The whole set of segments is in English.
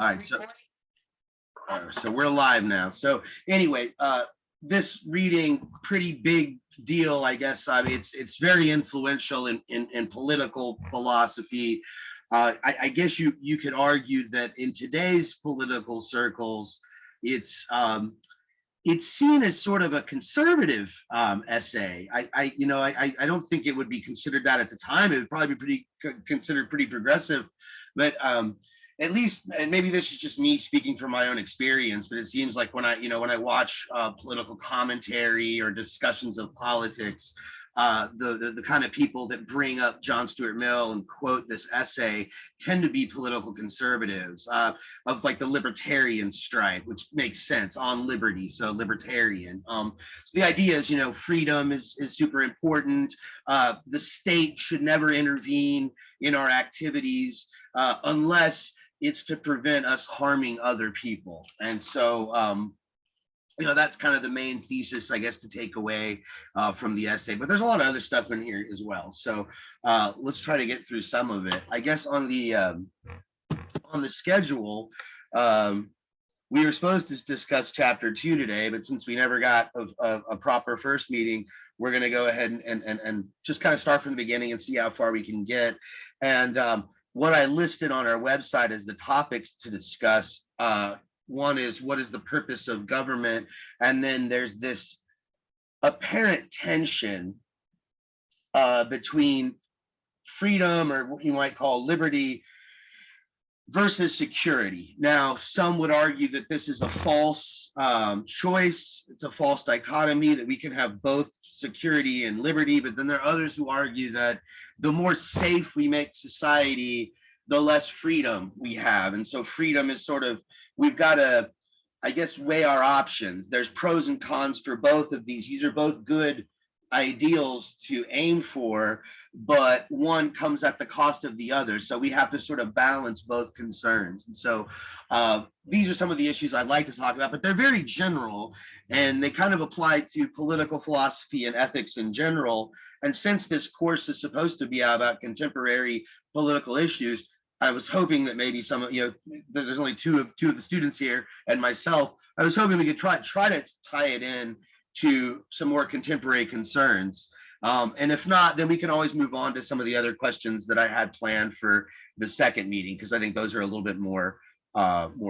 All right, so we're live now. So anyway, this reading, pretty big deal, I guess. I mean, it's very influential in political philosophy. I guess you could argue that in today's political circles, it's seen as sort of a conservative essay. I don't think it would be considered that at the time. It would probably be considered pretty progressive, but at least, and maybe this is just me speaking from my own experience, but it seems like when I watch political commentary or discussions of politics, the kind of people that bring up John Stuart Mill and quote this essay tend to be political conservatives of like the libertarian stripe, which makes sense, on liberty, so libertarian. So the idea is, freedom is super important. The state should never intervene in our activities unless it's to prevent us harming other people. And so that's kind of the main thesis, I guess, to take away from the essay. But there's a lot of other stuff in here as well. So let's try to get through some of it. I guess on the schedule, we were supposed to discuss chapter 2 today, but since we never got a proper first meeting, we're going to go ahead and just kind of start from the beginning and see how far we can get. And what I listed on our website as the topics to discuss, one is, what is the purpose of government? And then there's this apparent tension between freedom, or what you might call liberty, versus security. Now, some would argue that this is a false choice. It's a false dichotomy, that we can have both security and liberty. But then there are others who argue that the more safe we make society, the less freedom we have. And so freedom is sort of, we've got to, I guess, weigh our options. There's pros and cons for both of these. These are both good ideals to aim for, but one comes at the cost of the other. So we have to sort of balance both concerns. And so these are some of the issues I'd like to talk about, but they're very general and they kind of apply to political philosophy and ethics in general. And since this course is supposed to be about contemporary political issues, I was hoping that maybe some of, there's only two of the students here and myself. I was hoping we could try to tie it in to some more contemporary concerns. And if not, then we can always move on to some of the other questions that I had planned for the second meeting, because I think those are a little bit more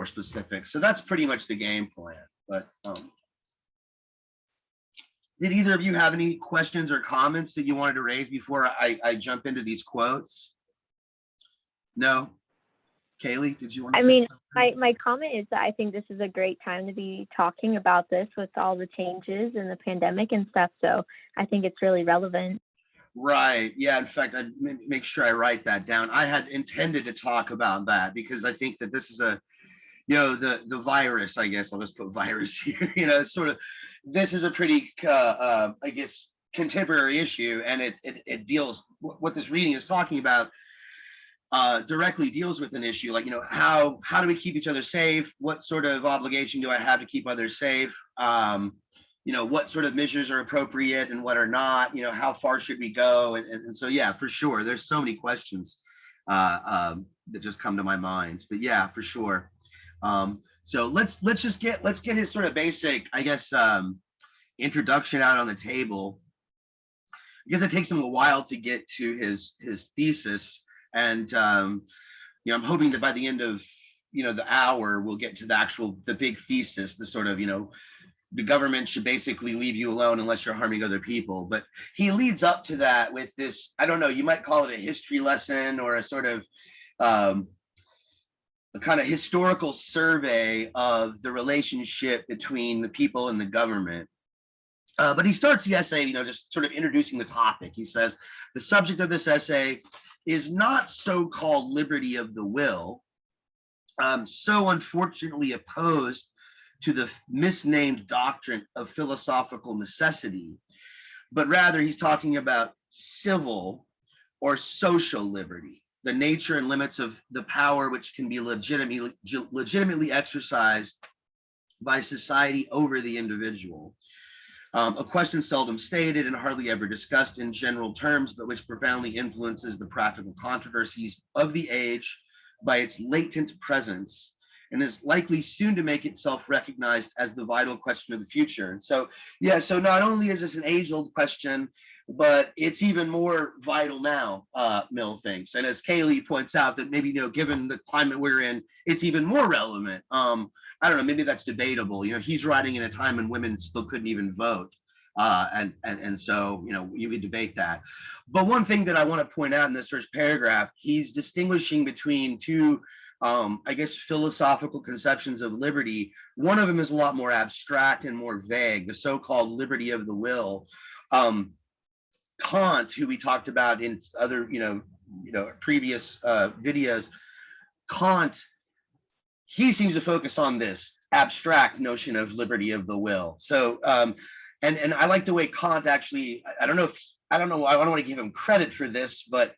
specific. So that's pretty much the game plan. But did either of you have any questions or comments that you wanted to raise before I jump into these quotes? No? Kaylee, did you want to say something? My comment is that I think this is a great time to be talking about this with all the changes and the pandemic and stuff. So I think it's really relevant. Right. Yeah. In fact, I'd make sure I write that down. I had intended to talk about that because I think that this is the virus, I guess I'll just put virus here, it's sort of, this is a pretty, I guess, contemporary issue. And it deals, what this reading is talking about, directly deals with an issue like, how do we keep each other safe? What sort of obligation do I have to keep others safe? What sort of measures are appropriate and what are not? How far should we go? And so, yeah, for sure. There's so many questions that just come to my mind. But yeah, for sure. So let's get his sort of basic, I guess, introduction out on the table. I guess it takes him a while to get to his thesis. And I'm hoping that by the end of the hour we'll get to the big thesis, the sort of the government should basically leave you alone unless you're harming other people. But he leads up to that with this, I don't know, you might call it a history lesson or a sort of a kind of historical survey of the relationship between the people and the government. But he starts the essay, just sort of introducing the topic. He says the subject of this essay is not so-called liberty of the will, so unfortunately opposed to the misnamed doctrine of philosophical necessity, but rather he's talking about civil or social liberty, the nature and limits of the power which can be legitimately exercised by society over the individual. A question seldom stated and hardly ever discussed in general terms, but which profoundly influences the practical controversies of the age by its latent presence and is likely soon to make itself recognized as the vital question of the future. And so, yeah, so not only is this an age-old question, but it's even more vital now, Mill thinks. And as Kaylee points out, that maybe, given the climate we're in, it's even more relevant. I don't know, maybe that's debatable. He's writing in a time when women still couldn't even vote. And so, you could debate that. But one thing that I want to point out in this first paragraph, he's distinguishing between two, I guess, philosophical conceptions of liberty. One of them is a lot more abstract and more vague, the so-called liberty of the will. Kant, who we talked about in other, previous videos, Kant, he seems to focus on this abstract notion of liberty of the will. So, and I like the way Kant actually, I don't know, I don't want to give him credit for this, but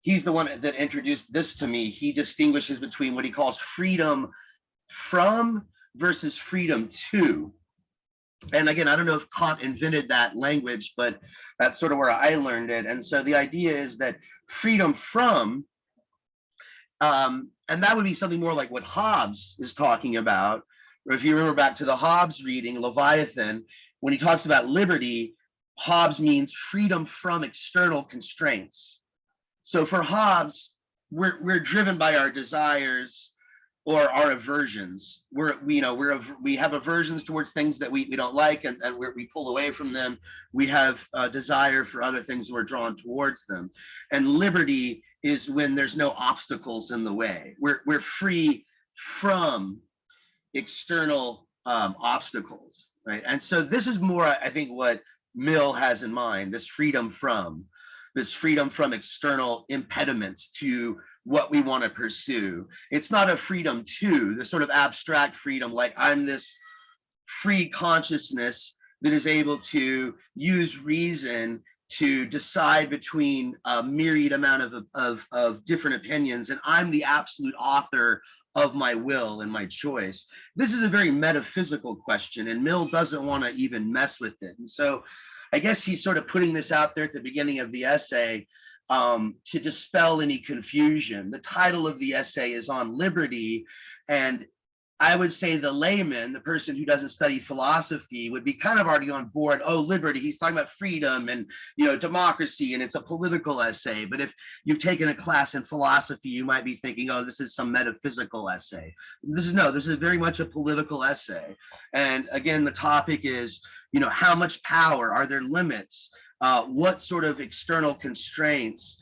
he's the one that introduced this to me. He distinguishes between what he calls freedom from versus freedom to. And again, I don't know if Kant invented that language, but that's sort of where I learned it. And so the idea is that freedom from, and that would be something more like what Hobbes is talking about. Or if you remember back to the Hobbes reading, Leviathan, when he talks about liberty, Hobbes means freedom from external constraints. So for Hobbes, we're driven by our desires or our aversions. We have aversions towards things that we don't like, and we pull away from them. We have a desire for other things, and we're drawn towards them. And liberty is when there's no obstacles in the way. We're free from external obstacles, right? And so this is more, I think, what Mill has in mind, this freedom from external impediments to what we want to pursue. It's not a freedom to, the sort of abstract freedom, like I'm this free consciousness that is able to use reason to decide between a myriad amount of different opinions, and I'm the absolute author of my will and my choice. This is a very metaphysical question, and Mill doesn't want to even mess with it. And so I guess he's sort of putting this out there at the beginning of the essay to dispel any confusion. The title of the essay is on liberty, and I would say the layman, the person who doesn't study philosophy, would be kind of already on board. Oh, liberty, he's talking about freedom and democracy, and it's a political essay. But if you've taken a class in philosophy, you might be thinking, oh, this is some metaphysical essay. This is very much a political essay. And again, the topic is, how much power? Are there limits? What sort of external constraints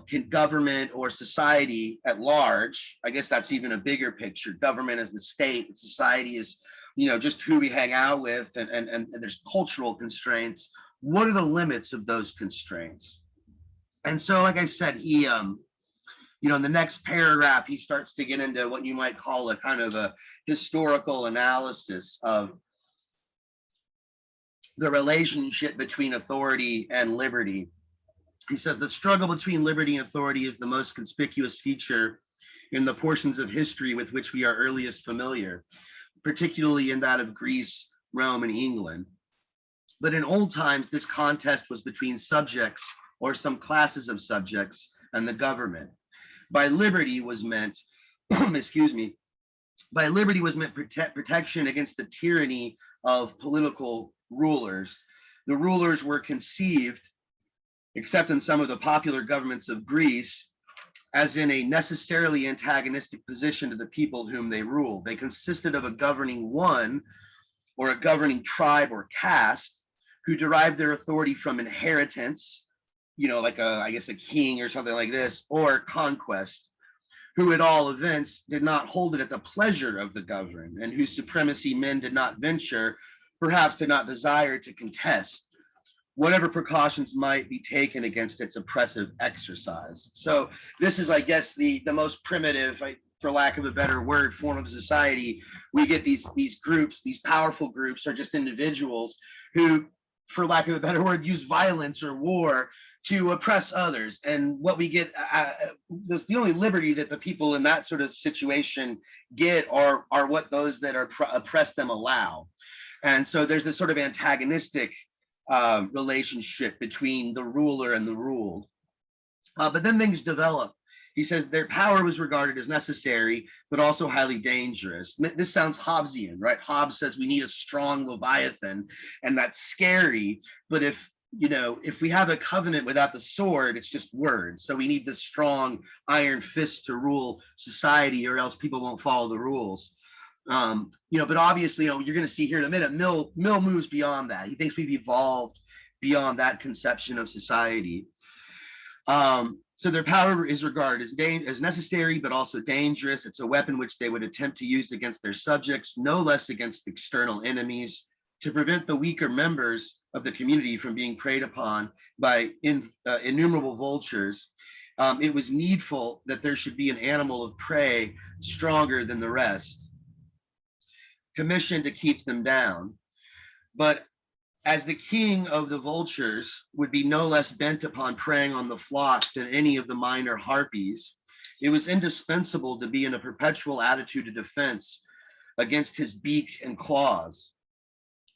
can government or society at large, I guess that's even a bigger picture, government as the state, society is, just who we hang out with, and there's cultural constraints. What are the limits of those constraints? And so, like I said, he, in the next paragraph, he starts to get into what you might call a kind of a historical analysis of the relationship between authority and liberty. He says the struggle between liberty and authority is the most conspicuous feature in the portions of history with which we are earliest familiar, particularly in that of Greece, Rome, and England. But in old times, this contest was between subjects or some classes of subjects and the government. By liberty was meant, by liberty was meant protection against the tyranny of political rulers. The rulers were conceived, except in some of the popular governments of Greece, as in a necessarily antagonistic position to the people whom they ruled. They consisted of a governing one or a governing tribe or caste who derived their authority from inheritance, like I guess a king or something like this, or conquest, who at all events did not hold it at the pleasure of the governed, and whose supremacy men did not venture, perhaps did not desire to contest, whatever precautions might be taken against its oppressive exercise. So this is, I guess, the most primitive, for lack of a better word, form of society. We get these groups, these powerful groups are just individuals who, for lack of a better word, use violence or war to oppress others. And what we get, the only liberty that the people in that sort of situation get are what those that are oppress them allow. And so there's this sort of antagonistic relationship between the ruler and the ruled. But then things develop He says their power was regarded as necessary, but also highly dangerous. This sounds Hobbesian, right? Hobbes says we need a strong Leviathan, and that's scary. But if we have a covenant without the sword, it's just words. So we need this strong iron fist to rule society, or else people won't follow the rules. But obviously, you're going to see here in a minute, Mill moves beyond that. He thinks we've evolved beyond that conception of society. So their power is regarded as necessary, but also dangerous. It's a weapon which they would attempt to use against their subjects, no less against external enemies, to prevent the weaker members of the community from being preyed upon by innumerable vultures. It was needful that there should be an animal of prey stronger than the rest, commissioned to keep them down. But as the king of the vultures would be no less bent upon preying on the flock than any of the minor harpies, it was indispensable to be in a perpetual attitude of defense against his beak and claws.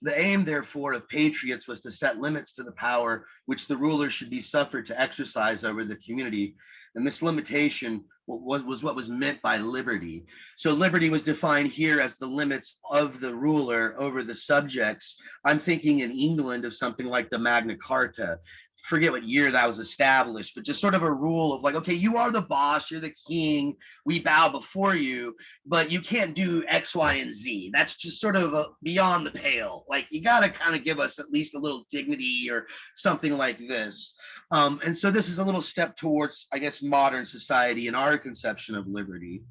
The aim, therefore, of patriots was to set limits to the power which the ruler should be suffered to exercise over the community. And this limitation was what was meant by liberty. So liberty was defined here as the limits of the ruler over the subjects. I'm thinking in England of something like the Magna Carta. Forget what year that was established, but just sort of a rule of like, okay, you are the boss, you're the king, we bow before you, but you can't do X, Y, and Z. That's just sort of beyond the pale. Like, you got to kind of give us at least a little dignity or something like this. And so this is a little step towards, I guess, modern society and our conception of liberty.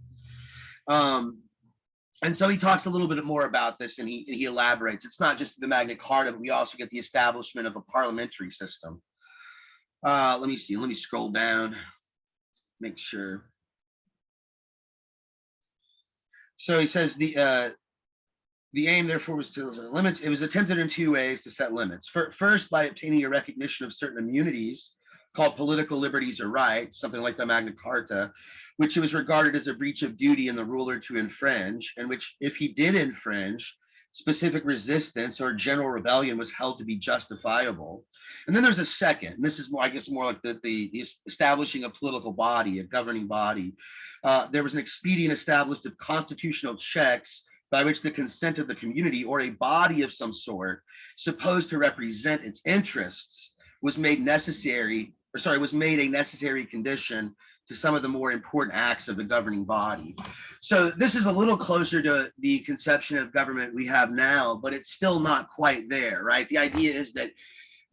And so he talks a little bit more about this, and he elaborates. It's not just the Magna Carta, but we also get the establishment of a parliamentary system. Let me see. Let me scroll down, make sure. So he says the aim, therefore, was to set limits. It was attempted in two ways to set limits. First, by obtaining a recognition of certain immunities called political liberties or rights, something like the Magna Carta, which it was regarded as a breach of duty in the ruler to infringe, and which, if he did infringe, specific resistance or general rebellion was held to be justifiable. And then there's a second, and this is more, I guess, more like the establishing a political body, a governing body. There was an expedient established of constitutional checks by which the consent of the community or a body of some sort supposed to represent its interests was made a necessary condition to some of the more important acts of the governing body. So this is a little closer to the conception of government we have now, but it's still not quite there, right? The idea is that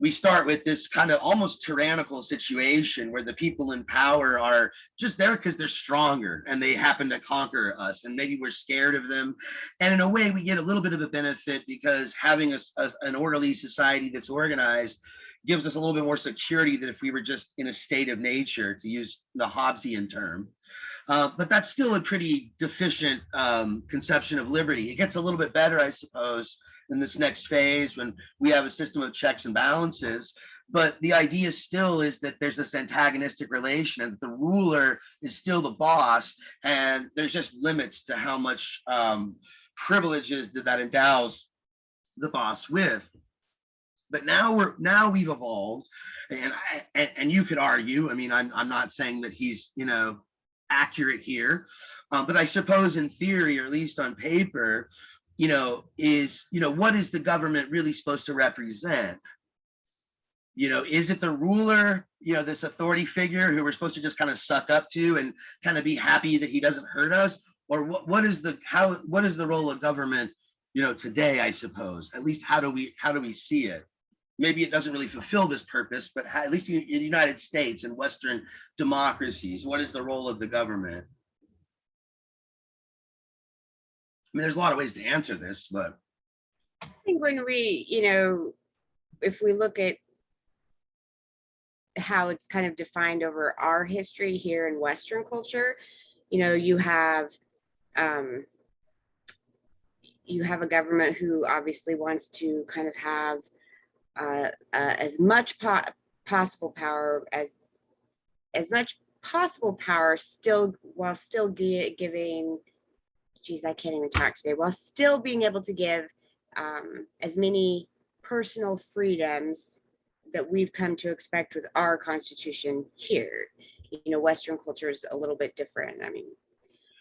we start with this kind of almost tyrannical situation where the people in power are just there because they're stronger and they happen to conquer us, and maybe we're scared of them. And in a way, we get a little bit of a benefit because having an orderly society that's organized gives us a little bit more security than if we were just in a state of nature, to use the Hobbesian term. But that's still a pretty deficient conception of liberty. It gets a little bit better, I suppose, in this next phase when we have a system of checks and balances. But the idea still is that there's this antagonistic relation and that the ruler is still the boss, and there's just limits to how much privileges that endows the boss with. But now we've evolved, and you could argue. I mean, I'm not saying that he's accurate here, but I suppose in theory, or at least on paper, what is the government really supposed to represent? Is it the ruler, this authority figure who we're supposed to just kind of suck up to and kind of be happy that he doesn't hurt us, or what is the role of government, today? I suppose, at least how do we see it? Maybe it doesn't really fulfill this purpose, but at least in the United States and Western democracies, what is the role of the government? I mean, there's a lot of ways to answer this, but I think when we, if we look at how it's kind of defined over our history here in Western culture, you have a government who obviously wants to kind of have as much possible power still, while still giving, geez, I can't even talk today, while still being able to give as many personal freedoms that we've come to expect with our Constitution here. Western culture is a little bit different. I mean,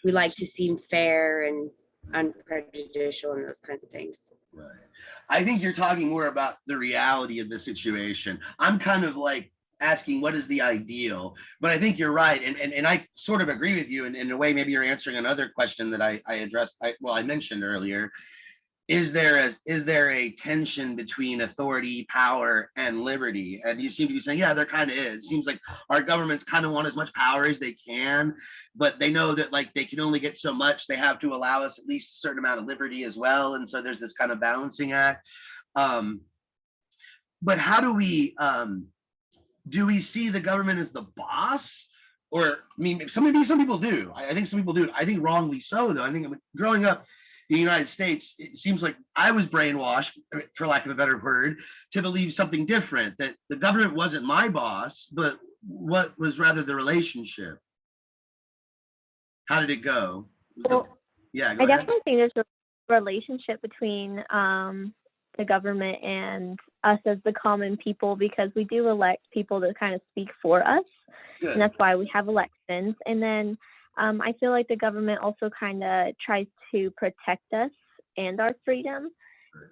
we like to seem fair and unprejudicial and those kinds of things. Right. I think you're talking more about the reality of the situation. I'm kind of like asking what is the ideal, but I think you're right. And I sort of agree with you in a way. Maybe you're answering another question that I addressed, I mentioned earlier. Is there a tension between authority, power, and liberty? And you seem to be saying, yeah, there kind of is. It seems like our governments kind of want as much power as they can, but they know that like they can only get so much. They have to allow us at least a certain amount of liberty as well. And so there's this kind of balancing act. But how do we see the government as the boss? Or I mean, some people do. I think some people do. I think wrongly so, though. I think growing up in the United States, it seems like I was brainwashed, for lack of a better word, to believe something different, that the government wasn't my boss, but what was rather the relationship. How did it go? Well, Yeah, go I ahead. definitely think there's a relationship between the government and us as the common people, because we do elect people to kind of speak for us. Good. And that's why we have elections. And then I feel like the government also kind of tries to protect us and our freedom.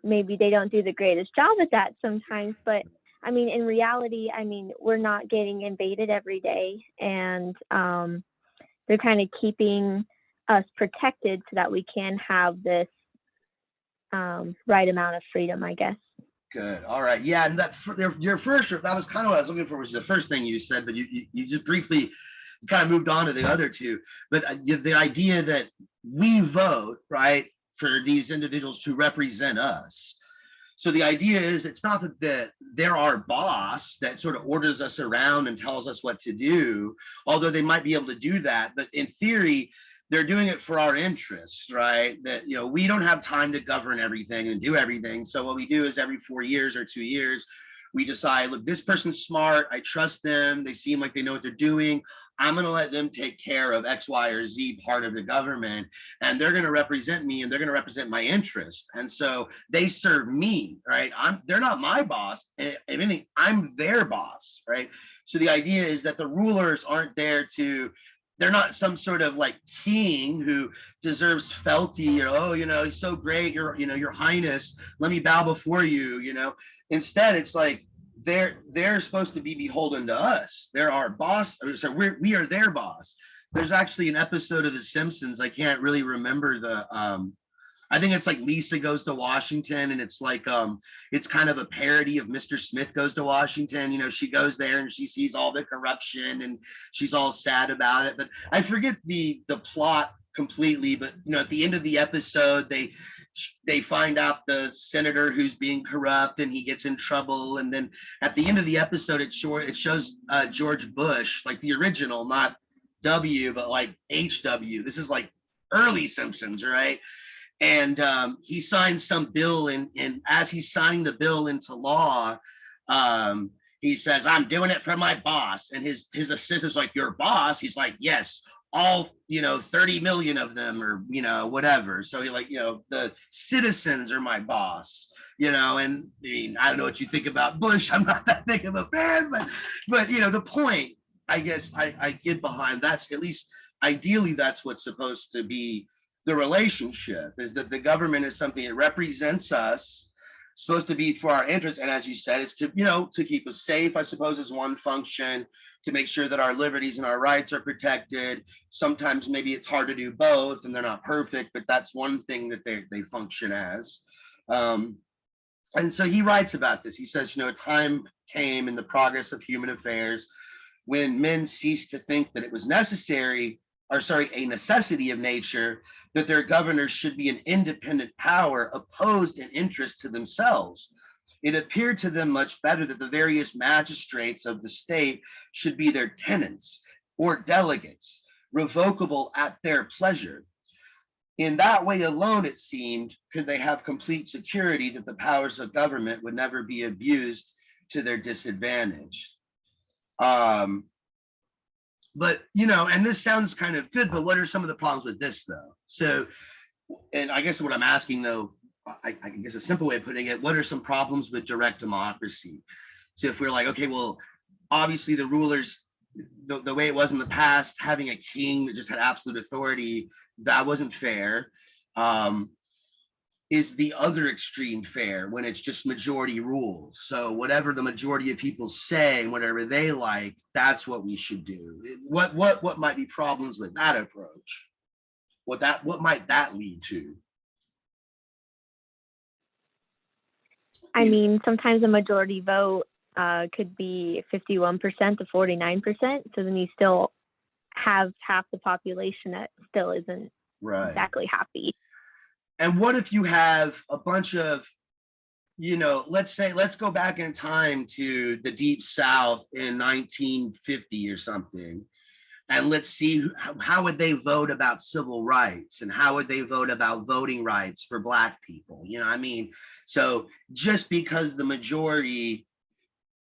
Maybe they don't do the greatest job at that sometimes, but I mean, in reality, I mean, we're not getting invaded every day, and they're kind of keeping us protected so that we can have this right amount of freedom, I guess. Good. All right. Yeah, and your first, that was kind of what I was looking for, was the first thing you said, but you just briefly kind of moved on to the other two. But the idea that we vote, right, for these individuals to represent us. So the idea is, it's not that they're our boss that sort of orders us around and tells us what to do, although they might be able to do that. But in theory, they're doing it for our interests, right? That, we don't have time to govern everything and do everything. So what we do is every 4 years or 2 years, we decide, look, this person's smart. I trust them. They seem like they know what they're doing. I'm going to let them take care of X, Y, or Z part of the government, and they're going to represent me, and they're going to represent my interests. And so they serve me, right? They're not my boss. If anything, I'm their boss, right? So the idea is that the rulers aren't there to, they're not some sort of like king who deserves fealty, or, he's so great, your highness, let me bow before you, Instead, it's like they're supposed to be beholden to us. They're our boss. So we are their boss. There's actually an episode of The Simpsons. I can't really remember I think it's like Lisa Goes to Washington, and it's like it's kind of a parody of Mr. Smith Goes to Washington. She goes there and she sees all the corruption and she's all sad about it. But I forget the plot completely. But at the end of the episode, they find out the senator who's being corrupt, and he gets in trouble. And then at the end of the episode, it shows George Bush, like the original, not W, but like HW. This is like early Simpsons, right? And he signs some bill, and as he's signing the bill into law, he says, "I'm doing it for my boss." And his assistant's like, "Your boss?" He's like, "Yes, all 30 million of them, or whatever." So he like, the citizens are my boss. And I mean, I don't know what you think about Bush. I'm not that big of a fan, but the point, I guess, I get behind, that's at least ideally that's what's supposed to be the relationship, is that the government is something that represents us, supposed to be for our interests. And as you said, it's to to keep us safe, I suppose, is one function, to make sure that our liberties and our rights are protected. Sometimes maybe it's hard to do both, and they're not perfect, but that's one thing that they function as. And so he writes about this. He says, a time came in the progress of human affairs when men ceased to think that it was a necessity of nature, that their governors should be an independent power opposed in interest to themselves. It appeared to them much better that the various magistrates of the state should be their tenants or delegates, revocable at their pleasure. In that way alone, it seemed, could they have complete security that the powers of government would never be abused to their disadvantage. But, and this sounds kind of good, but what are some of the problems with this, though? So, and I guess what I'm asking, though, I guess a simple way of putting it, what are some problems with direct democracy? So if we're like, okay, well, obviously the rulers, the way it was in the past, having a king that just had absolute authority, that wasn't fair. Is the other extreme fair when it's just majority rules? So whatever the majority of people say and whatever they like, that's what we should do. What might be problems with that approach? What might that lead to? I mean, sometimes a majority vote could be 51% to 49%. So then you still have half the population that still isn't Right. exactly happy. And what if you have a bunch of, let's go back in time to the Deep South in 1950 or something, and let's see how would they vote about civil rights, and how would they vote about voting rights for Black people? So just because the majority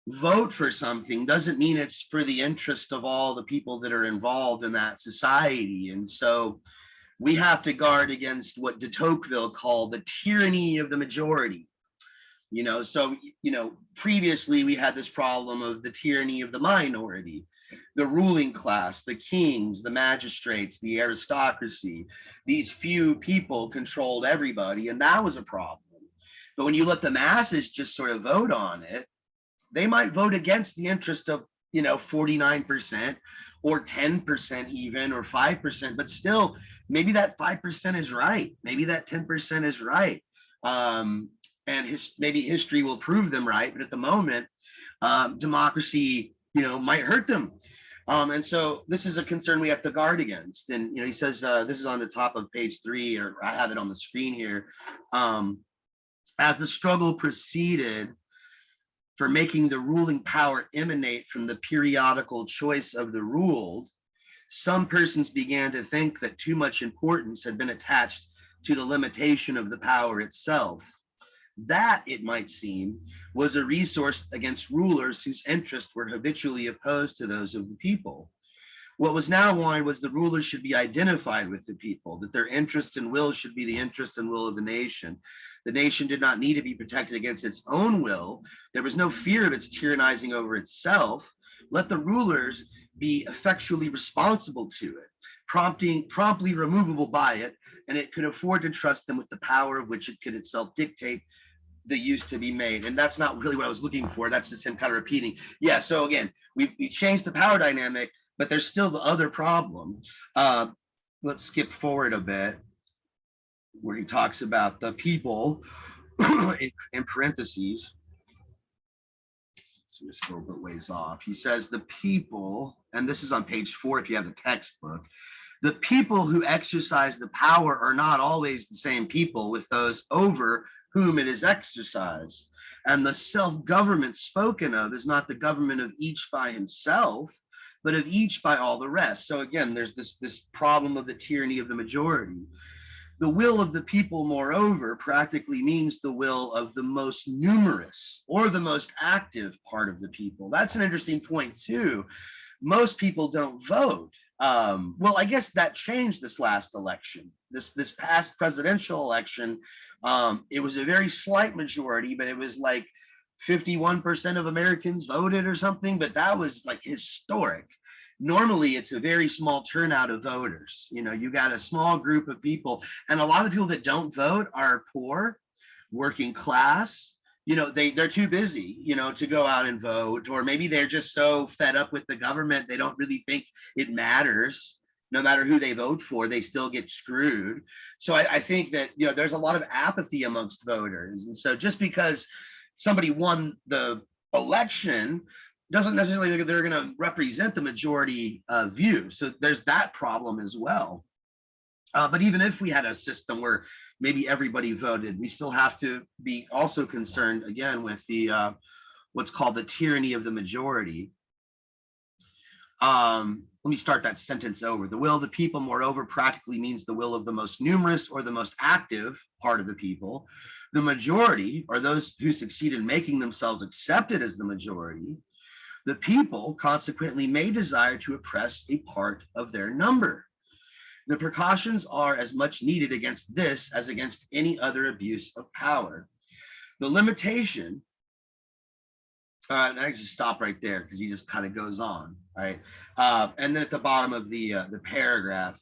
vote for something doesn't mean it's for the interest of all the people that are involved in that society. And so we have to guard against what de Tocqueville called the tyranny of the majority. Previously we had this problem of the tyranny of the minority, the ruling class, the kings, the magistrates, the aristocracy. These few people controlled everybody, and that was a problem. But when you let the masses just sort of vote on it, they might vote against the interest of 49% or 10% even, or 5%, but still maybe that 5% is right, maybe that 10% is right, and maybe history will prove them right. But at the moment, democracy might hurt them, and so this is a concern we have to guard against. And he says, this is on the top of page 3, or I have it on the screen here. As the struggle proceeded for making the ruling power emanate from the periodical choice of the ruled, some persons began to think that too much importance had been attached to the limitation of the power itself. That, it might seem, was a resource against rulers whose interests were habitually opposed to those of the people. What was now wanted was the rulers should be identified with the people, that their interest and will should be the interest and will of the nation. The nation did not need to be protected against its own will. There was no fear of its tyrannizing over itself. Let the rulers be effectually responsible to it, promptly removable by it, and it could afford to trust them with the power of which it could itself dictate the use to be made. And that's not really what I was looking for. That's just him kind of repeating. Yeah, so again, we changed the power dynamic, but there's still the other problem. Let's skip forward a bit, where he talks about the people in parentheses. So just a little bit ways off. He says the people, and this is on page 4 if you have the textbook, the people who exercise the power are not always the same people with those over whom it is exercised. And the self-government spoken of is not the government of each by himself, but of each by all the rest. So again, there's this problem of the tyranny of the majority. The will of the people, moreover, practically means the will of the most numerous or the most active part of the people. That's an interesting point too. Most people don't vote. Well, I guess that changed this last election. This past presidential election, it was a very slight majority, but it was like 51% of Americans voted or something, but that was like historic. Normally it's a very small turnout of voters. You got a small group of people, and a lot of people that don't vote are poor, working class. They're too busy, to go out and vote, or maybe they're just so fed up with the government they don't really think it matters. No matter who they vote for, they still get screwed. So I think that there's a lot of apathy amongst voters, and so just because somebody won the election doesn't necessarily mean they're going to represent the majority view. So there's that problem as well. But even if we had a system where maybe everybody voted, we still have to be also concerned again with the what's called the tyranny of the majority. Let me start that sentence over. The will of the people, moreover, practically means the will of the most numerous or the most active part of the people. The majority, or those who succeed in making themselves accepted as the majority. The people, consequently, may desire to oppress a part of their number. The precautions are as much needed against this as against any other abuse of power. The limitation I just stop right there because he just kind of goes on, right? And then at the bottom of the paragraph,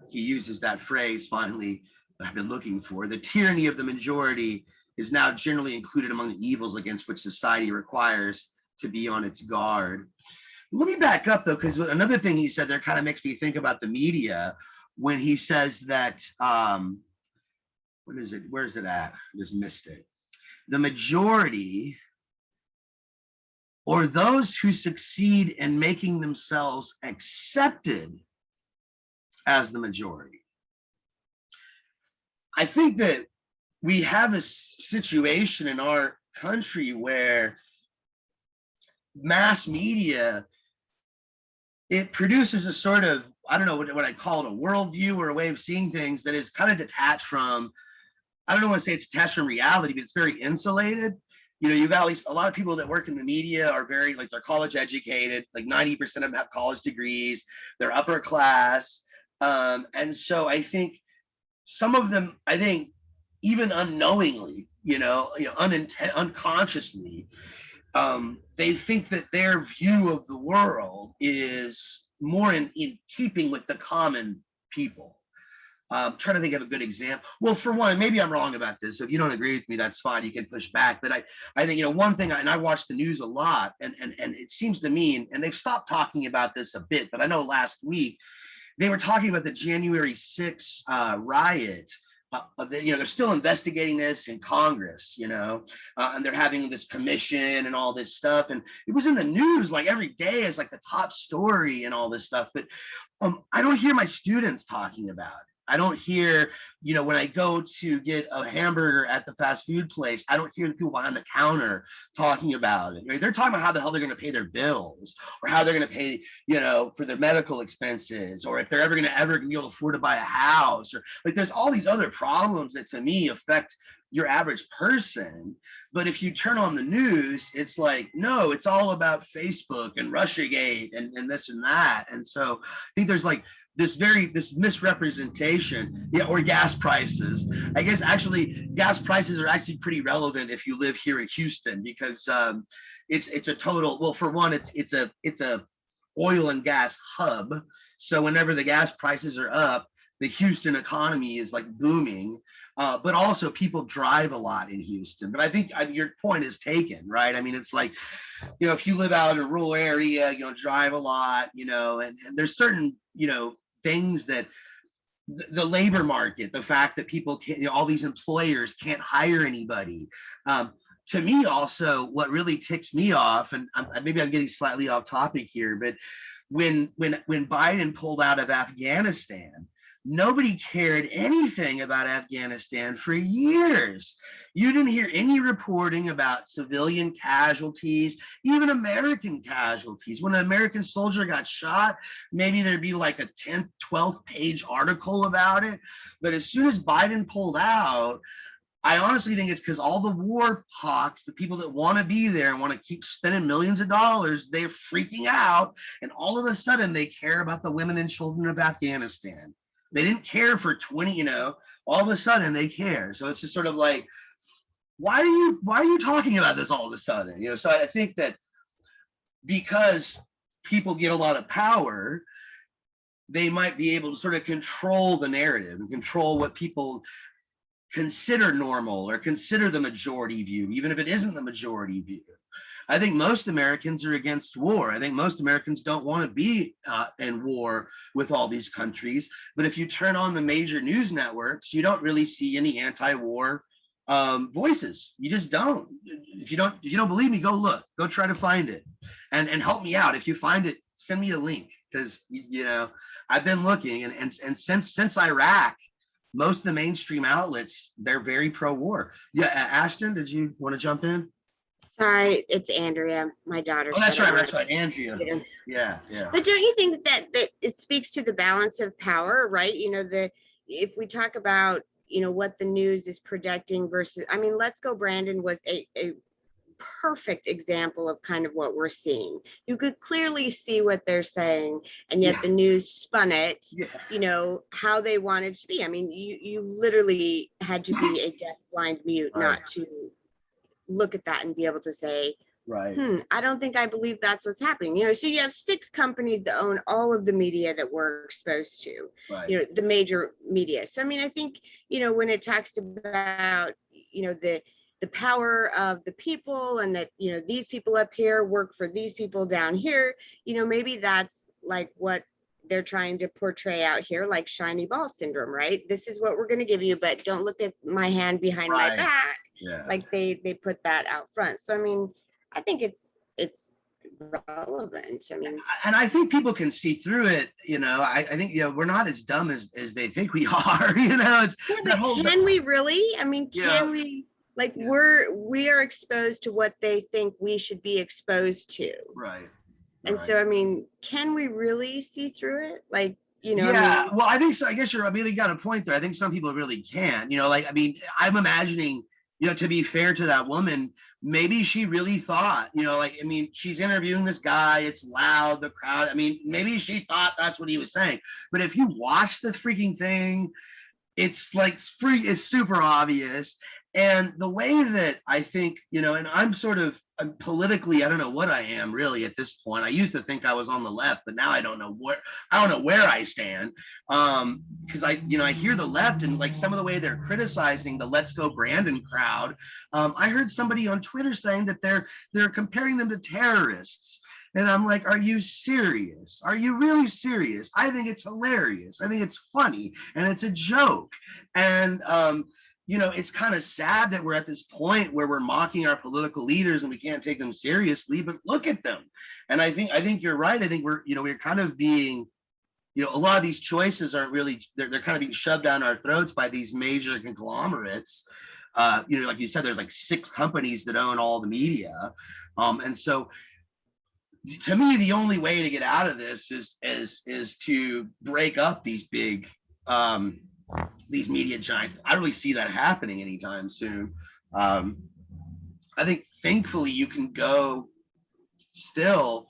he uses that phrase finally that I've been looking for. The tyranny of the majority is now generally included among the evils against which society requires to be on its guard. Let me back up though, because another thing he said there kind of makes me think about the media when he says that, what is it? Where's it at? I just missed it. The majority, or those who succeed in making themselves accepted as the majority. I think that we have a situation in our country where mass media, it produces a sort of, I don't know what I call it, a worldview or a way of seeing things that is kind of detached from, I don't want to say it's detached from reality, but it's very insulated. You know, you've got at least a lot of people that work in the media are very, like, they're college educated, like 90% of them have college degrees, they're upper class. And so I think some of them, I think, even unknowingly, unconsciously, they think that their view of the world is more in keeping with the common people. Trying to think of a good example. Well, for one, maybe I'm wrong about this. So if you don't agree with me, that's fine. You can push back. But I think, one thing, and I watch the news a lot, and it seems to me, and they've stopped talking about this a bit, but I know last week they were talking about the January 6th riot. They're still investigating this in Congress, and they're having this commission and all this stuff. And it was in the news like every day as like the top story and all this stuff. But I don't hear my students talking about it. I don't hear, when I go to get a hamburger at the fast food place, I don't hear the people behind the counter talking about it. Right? They're talking about how the hell they're going to pay their bills, or how they're going to pay, for their medical expenses, or if they're ever going to be able to afford to buy a house, or like there's all these other problems that to me affect your average person. But if you turn on the news, it's like, no, it's all about Facebook and Russiagate and this and that. And so I think there's like this misrepresentation, or gas prices. I guess actually gas prices are actually pretty relevant if you live here in Houston, because it's a total, well, for one, it's a oil and gas hub. So whenever the gas prices are up, the Houston economy is like booming. But also people drive a lot in Houston. But I think your point is taken, right? I mean, it's like, if you live out in a rural area, drive a lot, and there's certain, things that the labor market, the fact that people can't, all these employers can't hire anybody. To me also, what really ticks me off, and maybe I'm getting slightly off topic here, but when Biden pulled out of Afghanistan, nobody cared anything about Afghanistan for years. You didn't hear any reporting about civilian casualties, even American casualties. When an American soldier got shot, maybe there'd be like a 10th, 12th page article about it. But as soon as Biden pulled out, I honestly think it's because all the war hawks, the people that want to be there and want to keep spending millions of dollars, they're freaking out. And all of a sudden they care about the women and children of Afghanistan. They didn't care for 20, all of a sudden they care. So it's just sort of like, why are you talking about this all of a sudden? So I think that because people get a lot of power, they might be able to sort of control the narrative and control what people consider normal or consider the majority view, even if it isn't the majority view. I think most Americans are against war. I think most Americans don't want to be in war with all these countries. But if you turn on the major news networks, you don't really see any anti-war voices. You just don't. If you don't believe me, go look. Go try to find it, and help me out. If you find it, send me a link, because I've been looking, and since Iraq, most of the mainstream outlets, they're very pro-war. Yeah, Ashton, did you want to jump in? Sorry, it's Andrea, my daughter. Oh, that's right, Andrea. Yeah. But don't you think that it speaks to the balance of power, right? If we talk about, what the news is projecting versus, I mean, Let's Go Brandon was a perfect example of kind of what we're seeing. You could clearly see what they're saying, and yet the news spun it, how they wanted to be. I mean, you literally had to be a deaf, blind, mute not to look at that and be able to say, Right. I don't think I believe that's what's happening. So you have 6 companies that own all of the media that we're exposed to, Right. the major media. So, I mean, I think, when it talks about, the power of the people, and that, these people up here work for these people down here, maybe that's like what they're trying to portray out here, like shiny ball syndrome, right? This is what we're going to give you, but don't look at my hand behind my Right. back. Yeah. Like they put that out front. So, I mean, I think it's relevant. I mean, And I think people can see through it. I think we're not as dumb as they think we are. It's yeah, that but whole. can we really? I mean, Yeah. can we? Like, Yeah. we are exposed to what they think we should be exposed to. Right. And so, I mean, can we really see through it? Like, Yeah. Well, I think so. I guess you got a point there. I think some people really can. I'm imagining. To be fair to that woman, maybe she really thought, she's interviewing this guy, it's loud, the crowd. Maybe she thought that's what he was saying. But if you watch the freaking thing, it's like it's super obvious. And the way that I think, and I'm politically, I don't know what I am really at this point. I used to think I was on the left, but now I don't know where I stand. Because I hear the left, and like some of the way they're criticizing the Let's Go Brandon crowd. I heard somebody on Twitter saying that they're comparing them to terrorists. And I'm like, are you serious? Are you really serious? I think it's hilarious. I think it's funny, and it's a joke. And it's kind of sad that we're at this point where we're mocking our political leaders and we can't take them seriously, but look at them. And I think you're right. I think we're kind of being, a lot of these choices aren't really, they're kind of being shoved down our throats by these major conglomerates. Like you said, there's like 6 companies that own all the media. And so to me, the only way to get out of this is to break up these big these media giants. I don't really see that happening anytime soon. I think thankfully you can go still,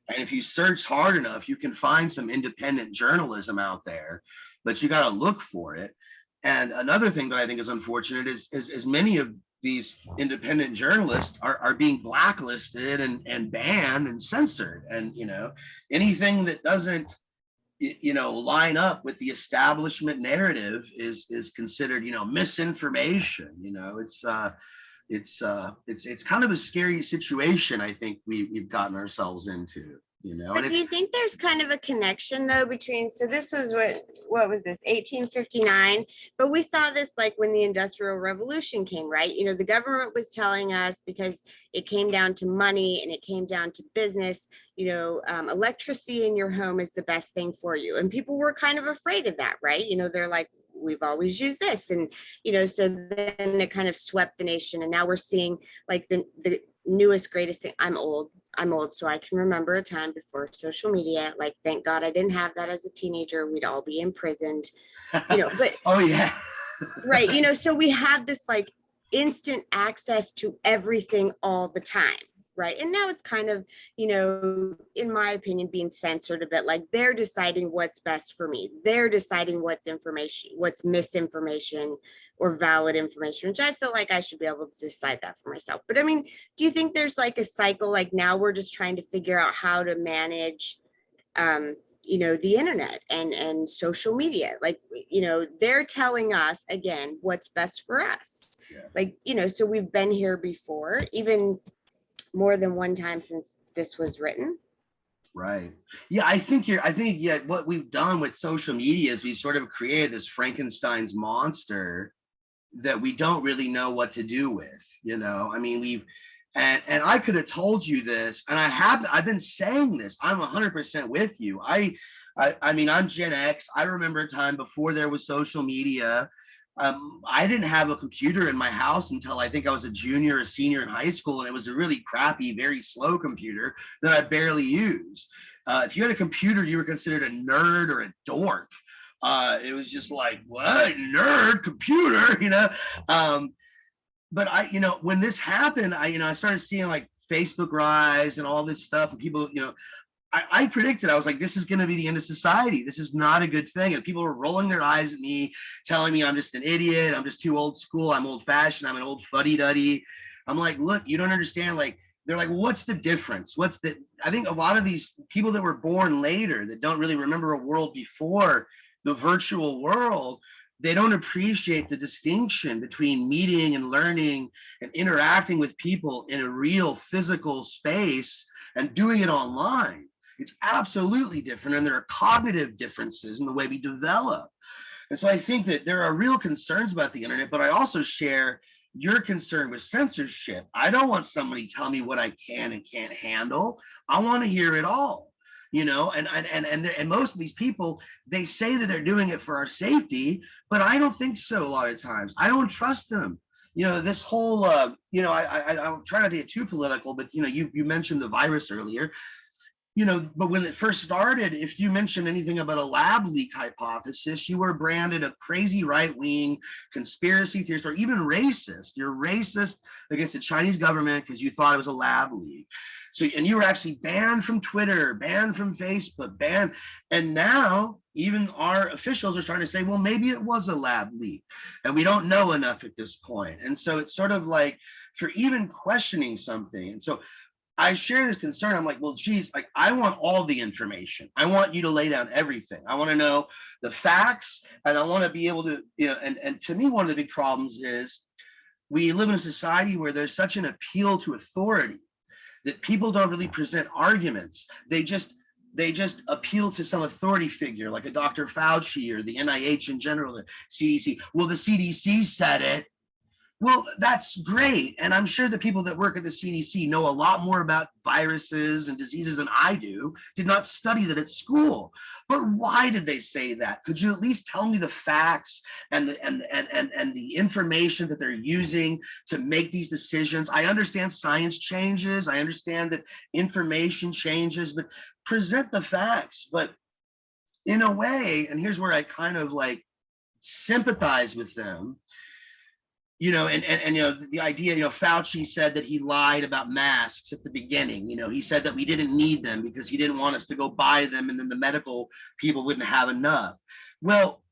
and if you search hard enough, you can find some independent journalism out there, but you got to look for it. And another thing that I think is unfortunate is many of these independent journalists are being blacklisted and banned and censored. And anything that doesn't line up with the establishment narrative is considered misinformation. It's kind of a scary situation. I think we've gotten ourselves into. But do you think there's kind of a connection though between, so this was what was this, 1859, but we saw this like when the Industrial Revolution came, right? The government was telling us, because it came down to money and it came down to business, electricity in your home is the best thing for you. And people were kind of afraid of that, right? They're like, we've always used this. And, so then it kind of swept the nation. And now we're seeing like the newest, greatest thing. I'm old, so I can remember a time before social media. Like, thank God I didn't have that as a teenager. We'd all be imprisoned, but oh yeah. Right. So we have this like instant access to everything all the time. Right. And now it's kind of, in my opinion, being censored a bit. Like, they're deciding what's best for me. They're deciding what's information, what's misinformation or valid information, which I feel like I should be able to decide that for myself. But I mean, do you think there's like a cycle, like now we're just trying to figure out how to manage, the internet and social media? Like, they're telling us again, what's best for us. Yeah. Like, so we've been here before, even more than one time since this was written. Right. Yeah, I think what we've done with social media is we've sort of created this Frankenstein's monster that we don't really know what to do with. We've and I could have told you this, and I've been saying this. I'm 100% with you. I'm Gen X. I remember a time before there was social media. I didn't have a computer in my house until I think I was a junior or senior in high school, and it was a really crappy, very slow computer that I barely used. If you had a computer, you were considered a nerd or a dork. It was just like, what, nerd, computer, But when this happened, I started seeing like Facebook rise and all this stuff, and people, I predicted, I was like, this is going to be the end of society. This is not a good thing. And people were rolling their eyes at me, telling me I'm just an idiot. I'm just too old school. I'm old fashioned. I'm an old fuddy duddy. I'm like, look, you don't understand. Like, they're like, what's the difference? I think a lot of these people that were born later that don't really remember a world before the virtual world, they don't appreciate the distinction between meeting and learning and interacting with people in a real physical space and doing it online. It's absolutely different. And there are cognitive differences in the way we develop. And so I think that there are real concerns about the internet, but I also share your concern with censorship. I don't want somebody telling me what I can and can't handle. I want to hear it all, and most of these people, they say that they're doing it for our safety, but I don't think so a lot of times. I don't trust them. This whole, I try not to get too political, but you mentioned the virus earlier. But when it first started, if you mentioned anything about a lab leak hypothesis, you were branded a crazy right-wing conspiracy theorist or even racist. You're racist against the Chinese government because you thought it was a lab leak. So, and you were actually banned from Twitter, banned from Facebook, banned. And now even our officials are starting to say, well, maybe it was a lab leak and we don't know enough at this point. And so it's sort of like, for even questioning something. And so I share this concern. I'm like, well, geez, like I want all the information. I want you to lay down everything. I want to know the facts, and I want to be able to, and to me, one of the big problems is we live in a society where there's such an appeal to authority that people don't really present arguments. They just appeal to some authority figure like a Dr. Fauci or the NIH in general, the CDC. Well, the CDC said it. Well, that's great. And I'm sure the people that work at the CDC know a lot more about viruses and diseases than I do, did not study that at school. But why did they say that? Could you at least tell me the facts and the information that they're using to make these decisions? I understand science changes. I understand that information changes, but present the facts. But in a way, and here's where I kind of like sympathize with them, the idea, Fauci said that he lied about masks at the beginning. He said that we didn't need them because he didn't want us to go buy them and then the medical people wouldn't have enough. Well,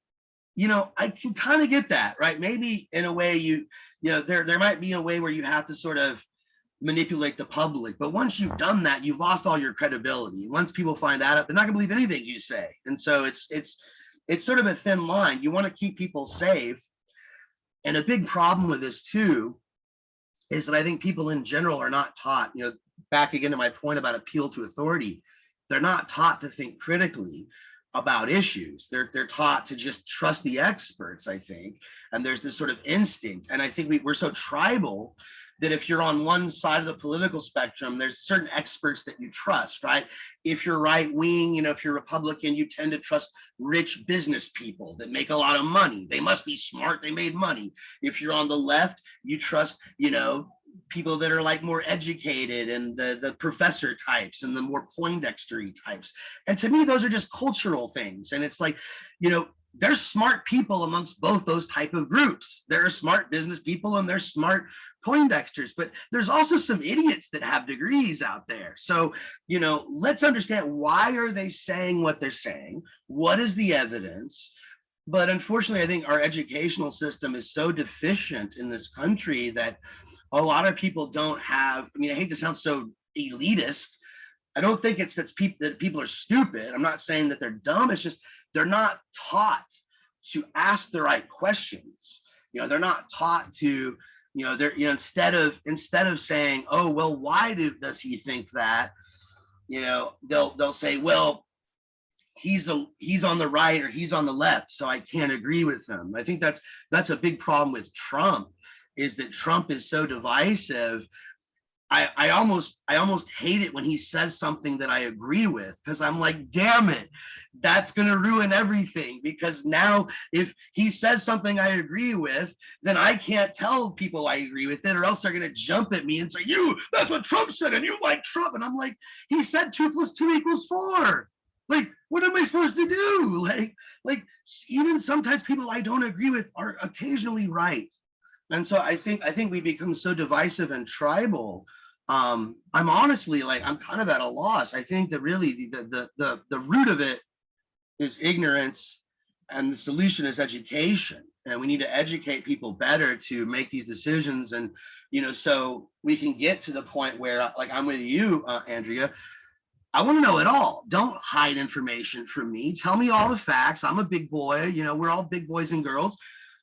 I can kind of get that, right? Maybe in a way there might be a way where you have to sort of manipulate the public, but once you've done that, you've lost all your credibility. Once people find that out, they're not gonna believe anything you say. And so it's sort of a thin line. You want to keep people safe. And a big problem with this too is that I think people in general are not taught, back again to my point about appeal to authority, they're not taught to think critically about issues. They're taught to just trust the experts, I think. And there's this sort of instinct. And I think we're so tribal that if you're on one side of the political spectrum, there's certain experts that you trust, right? If you're right wing, if you're Republican, you tend to trust rich business people that make a lot of money. They must be smart, they made money. If you're on the left, you trust, people that are like more educated and the professor types and the more Poindextery types. And to me, those are just cultural things. And it's like, there's smart people amongst both those type of groups. There are smart business people and there's smart Poindexters, but there's also some idiots that have degrees out there. So, let's understand, why are they saying what they're saying? What is the evidence? But unfortunately, I think our educational system is so deficient in this country that a lot of people don't have, I hate to sound so elitist. I don't think it's that people are stupid. I'm not saying that they're dumb. It's just they're not taught to ask the right questions. They're not taught to, instead of saying, oh, well, why does he think that? They'll say, well, he's on the right or he's on the left, so I can't agree with him. I think that's a big problem with Trump, is that Trump is so divisive. I almost hate it when he says something that I agree with, because I'm like, damn it, that's going to ruin everything. Because now if he says something I agree with, then I can't tell people I agree with it, or else they're going to jump at me and say, that's what Trump said and you like Trump. And I'm like, he said 2 + 2 = 4. Like, what am I supposed to do? Like even sometimes people I don't agree with are occasionally right. And so I think we become so divisive and tribal. I'm honestly, I'm kind of at a loss. I think that really the root of it is ignorance, and the solution is education. and we need to educate people better to make these decisions. And, so we can get to the point where, like, I'm with you, Andrea. I want to know it all. Don't hide information from me. Tell me all the facts. I'm a big boy. We're all big boys and girls.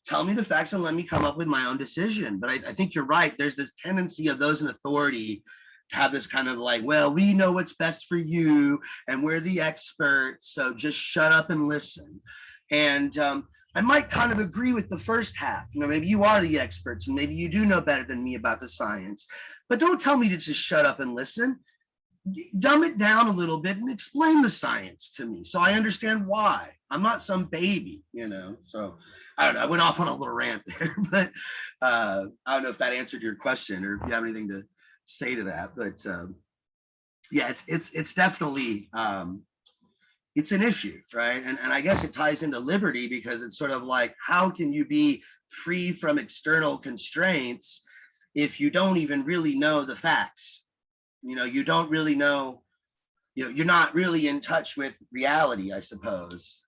Tell me the facts and let me come up with my own decision. But I think you're right. There's this tendency of those in authority to have this kind of like, well, we know what's best for you and we're the experts, so just shut up and listen. And I might kind of agree with the first half. Maybe you are the experts and maybe you do know better than me about the science, but don't tell me to just shut up and listen. Dumb it down a little bit and explain the science to me so I understand why. I'm not some baby, So I don't know. I went off on a little rant there, but I don't know if that answered your question or if you have anything to say to that. But yeah, it's definitely it's an issue, right? And I guess it ties into liberty because it's sort of like, how can you be free from external constraints if you don't even really know the facts? You don't really know, you're not really in touch with reality, I suppose.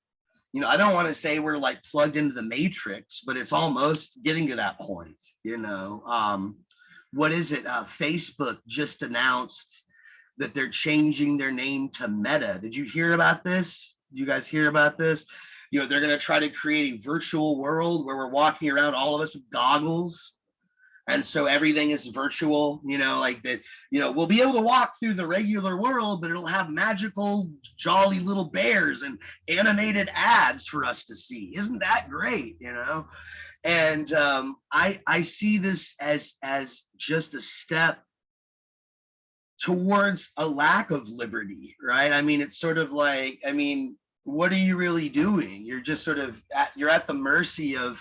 I don't want to say we're like plugged into the matrix, but it's almost getting to that point. What is it? Facebook just announced that they're changing their name to Meta. Did you hear about this? Did you guys hear about this? They're going to try to create a virtual world where we're walking around, all of us with goggles. And so everything is virtual, like that, we'll be able to walk through the regular world, but it'll have magical, jolly little bears and animated ads for us to see. Isn't that great? And I see this as just a step towards a lack of liberty, right? It's sort of like, what are you really doing? You're just sort of you're at the mercy of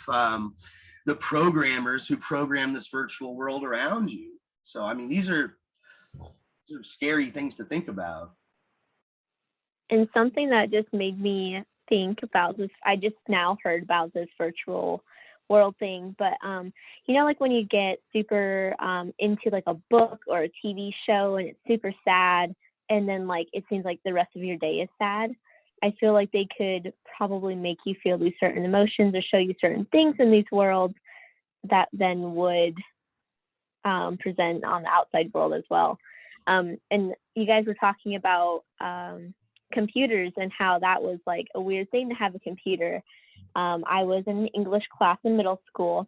the programmers who program this virtual world around you. So, these are sort of scary things to think about. And something that just made me think about this, I just now heard about this virtual world thing, but like when you get super into like a book or a TV show and it's super sad, and then like it seems like the rest of your day is sad. I feel like they could probably make you feel these certain emotions or show you certain things in these worlds that then would present on the outside world as well. And you guys were talking about computers and how that was like a weird thing to have a computer. I was in an English class in middle school,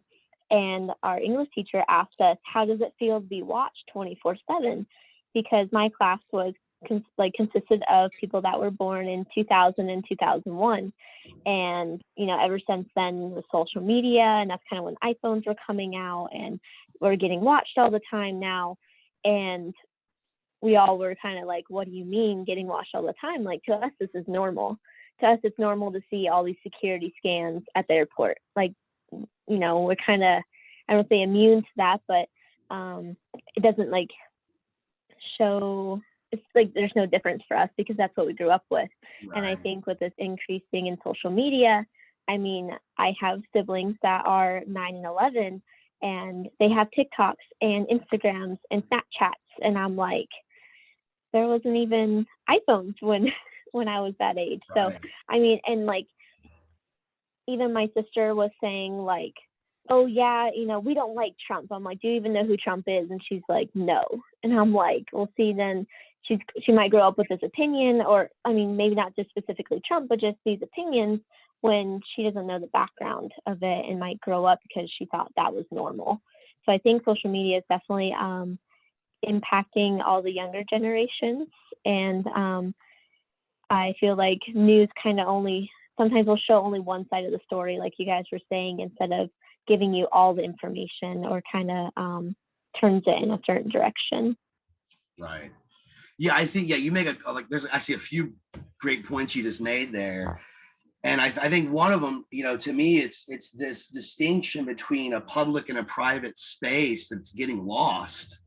and our English teacher asked us, how does it feel to be watched 24/7? Because my class was consisted of people that were born in 2000 and 2001. And, ever since then with social media, and that's kind of when iPhones were coming out and we're getting watched all the time now. And we all were kind of like, what do you mean getting watched all the time? Like, to us, this is normal. To us, it's normal to see all these security scans at the airport. Like, we're kind of, I don't say immune to that, but it doesn't like show, it's like there's no difference for us because that's what we grew up with. Right. And I think with this increasing in social media, I have siblings that are 9 and 11, and they have TikToks and Instagrams and Snapchats, and I'm like, there wasn't even iPhones when I was that age. Right. So and like even my sister was saying like, oh yeah, we don't like Trump. I'm like, do you even know who Trump is? And she's like, no. And I'm like, well, see, then she might grow up with this opinion, or maybe not just specifically Trump, but just these opinions when she doesn't know the background of it, and might grow up because she thought that was normal. So I think social media is definitely impacting all the younger generations. And I feel like news kind of sometimes will show only one side of the story, like you guys were saying, instead of giving you all the information, or kind of turns it in a certain direction. Right. Yeah, I think, you make there's actually a few great points you just made there. And I think one of them, to me, it's this distinction between a public and a private space that's getting lost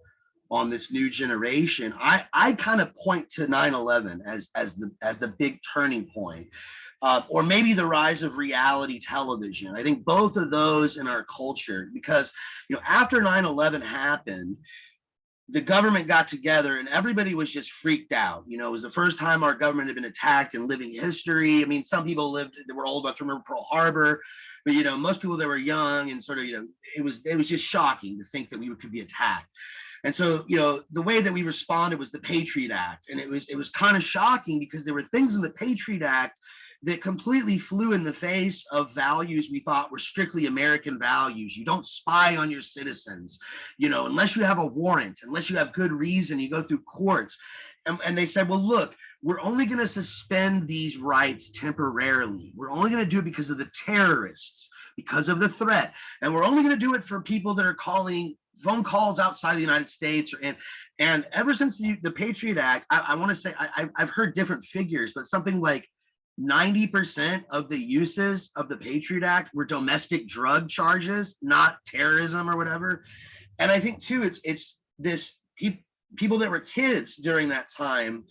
on this new generation. I kind of point to 9/11 as the big turning point, or maybe the rise of reality television. I think both of those in our culture, because after 9/11 happened, the government got together and everybody was just freaked out. It was the first time our government had been attacked in living history. Some people were old enough to remember Pearl Harbor. but most people that were young and sort of, it was just shocking to think that we could be attacked. And so, the way that we responded was the Patriot Act. And it was kind of shocking because there were things in the Patriot Act that completely flew in the face of values we thought were strictly American values. You don't spy on your citizens, unless you have a warrant, unless you have good reason, you go through courts. And they said, well, look, we're only going to suspend these rights temporarily. We're only going to do it because of the terrorists, because of the threat. And we're only going to do it for people that are calling phone calls outside of the United States. And ever since the Patriot Act, I want to say, I've heard different figures, but something like 90% of the uses of the Patriot Act were domestic drug charges, not terrorism or whatever. And I think too, it's this people that were kids during that time,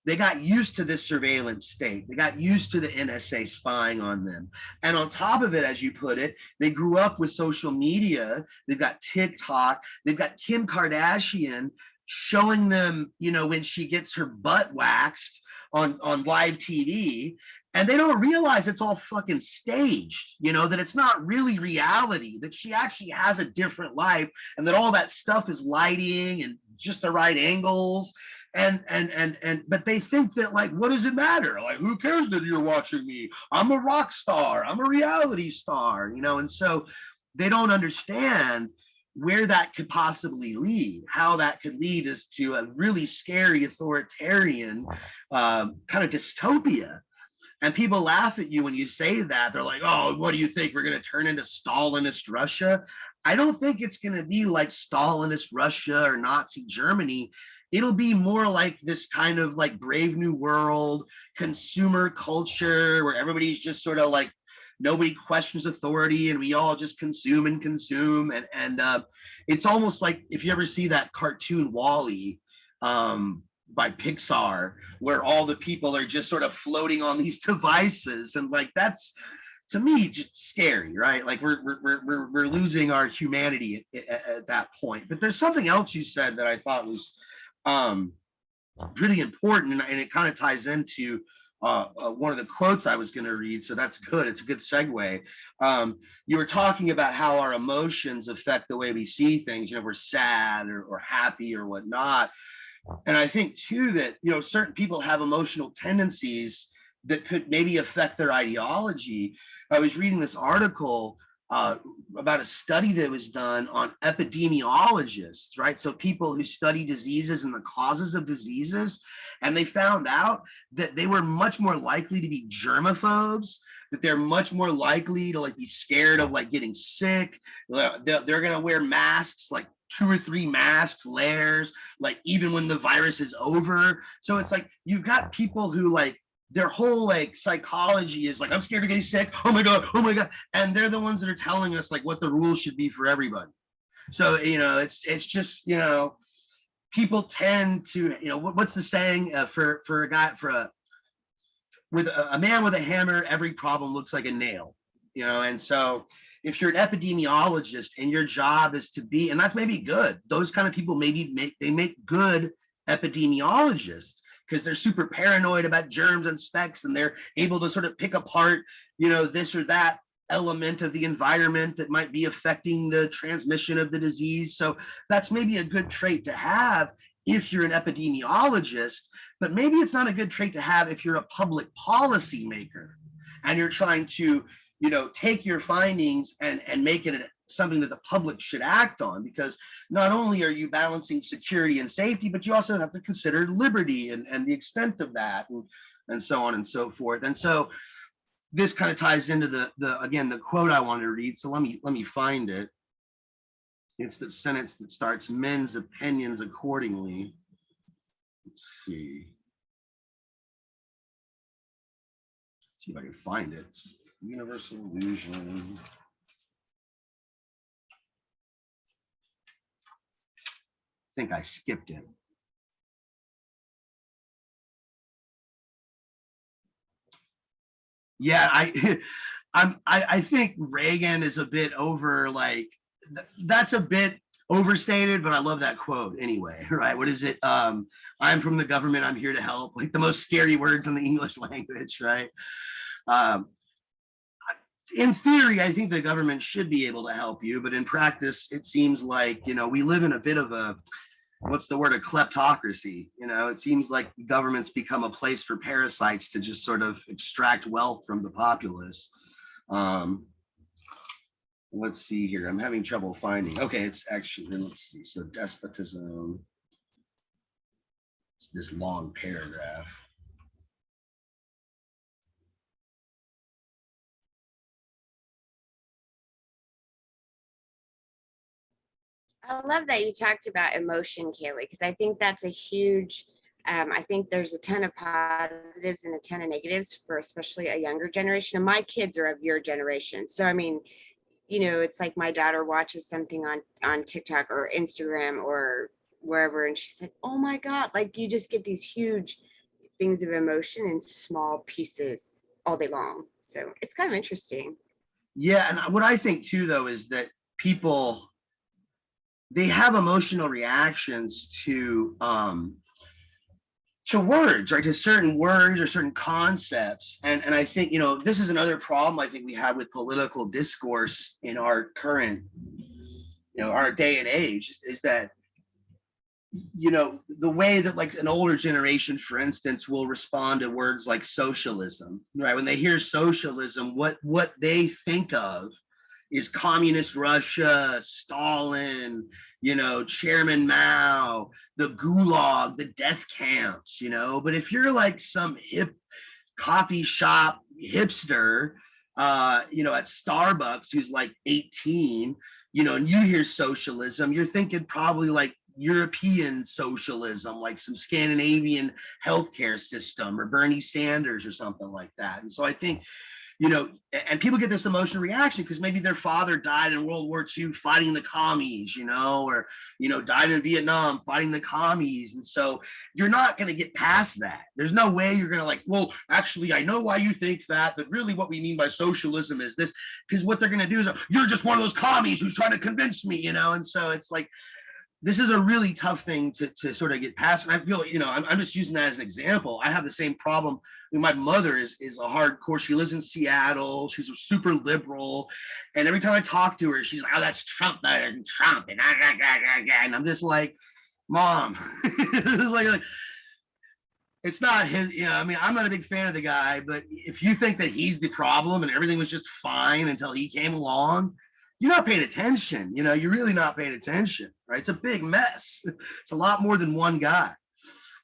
they got used to this surveillance state. They got used to the NSA spying on them. And on top of it, as you put it, they grew up with social media. They've got TikTok. They've got Kim Kardashian showing them, when she gets her butt waxed on live TV. And they don't realize it's all fucking staged, that it's not really reality, that she actually has a different life, and that all that stuff is lighting and just the right angles. But they think that, like, what does it matter? Like, who cares that you're watching me? I'm a rock star. I'm a reality star, and so they don't understand where that could possibly lead, how that could lead us to a really scary authoritarian kind of dystopia. And people laugh at you when you say that. They're like, oh, what do you think? We're going to turn into Stalinist Russia? I don't think it's going to be like Stalinist Russia or Nazi Germany. It'll be more like this kind of like Brave New World, consumer culture, where everybody's just sort of like, nobody questions authority and we all just consume and consume. And it's almost like if you ever see that cartoon WALL-E, by Pixar, where all the people are just sort of floating on these devices, and like that's, to me, just scary, right? Like we're losing our humanity at that point. But there's something else you said that I thought was pretty important, and it kind of ties into one of the quotes I was going to read. So that's good. It's a good segue. You were talking about how our emotions affect the way we see things. We're sad or happy or whatnot. And I think too that, certain people have emotional tendencies that could maybe affect their ideology. I was reading this article about a study that was done on epidemiologists, right? So people who study diseases and the causes of diseases, and they found out that they were much more likely to be germaphobes, that they're much more likely to like be scared of like getting sick. They're going to wear masks, like 2 or 3 mask layers, like even when the virus is over. So it's like you've got people who like their whole like psychology is like, I'm scared of getting sick. Oh my God. And they're the ones that are telling us like what the rules should be for everybody. So, it's just, people tend to, what's the saying for a man with a hammer, every problem looks like a nail, and so if you're an epidemiologist and your job is to be, and that's maybe good, those kind of people make good epidemiologists because they're super paranoid about germs and specks, and they're able to sort of pick apart, this or that element of the environment that might be affecting the transmission of the disease. So that's maybe a good trait to have if you're an epidemiologist, but maybe it's not a good trait to have if you're a public policy maker and you're trying to take your findings and make it something that the public should act on, because not only are you balancing security and safety, but you also have to consider liberty and the extent of that, and so on and so forth. And so this kind of ties into the quote I wanted to read. So let me find it. It's the sentence that starts, men's opinions accordingly. Let's see if I can find it. Universal illusion. I think I skipped it. Yeah, I think Reagan is a bit over, like that's a bit overstated, but I love that quote anyway, right? What is it? I'm from the government, I'm here to help. Like the most scary words in the English language, right? in theory, I think the government should be able to help you, but in practice, it seems like, we live in a bit of a, what's the word, a kleptocracy. It seems like governments become a place for parasites to just sort of extract wealth from the populace. Let's see here. I'm having trouble finding. Okay, it's actually, let's see. So despotism. It's this long paragraph. I love that you talked about emotion, Kaylee, because I think that's a huge, I think there's a ton of positives and a ton of negatives for especially a younger generation. And my kids are of your generation. So, I mean, it's like my daughter watches something on TikTok or Instagram or wherever, and she's like, oh my God, like you just get these huge things of emotion in small pieces all day long. So it's kind of interesting. Yeah, and what I think too, though, is that people, they have emotional reactions to words, right? To certain words or certain concepts. And I think, this is another problem I think we have with political discourse in our current, our day and age is that, the way that like an older generation, for instance, will respond to words like socialism, right? When they hear socialism, what they think of is communist Russia, Stalin, Chairman Mao, the Gulag, the death camps, But if you're like some hip coffee shop hipster, at Starbucks who's like 18, and you hear socialism, you're thinking probably like European socialism, like some Scandinavian healthcare system or Bernie Sanders or something like that. And so I think, and people get this emotional reaction because maybe their father died in World War II fighting the commies, or, died in Vietnam fighting the commies. And so you're not going to get past that. There's no way you're going to like, well, actually, I know why you think that, but really what we mean by socialism is this, because what they're going to do is, you're just one of those commies who's trying to convince me, And so it's like, this is a really tough thing to sort of get past. And I feel, I'm just using that as an example. I have the same problem. My mother is a hardcore. She lives in Seattle. She's a super liberal. And every time I talk to her, she's like, oh, that's Trump and Trump. And I'm just like, Mom, like, it's not his, I'm not a big fan of the guy, but if you think that he's the problem and everything was just fine until he came along, you're not paying attention. You're really not paying attention, right? It's a big mess. It's a lot more than one guy.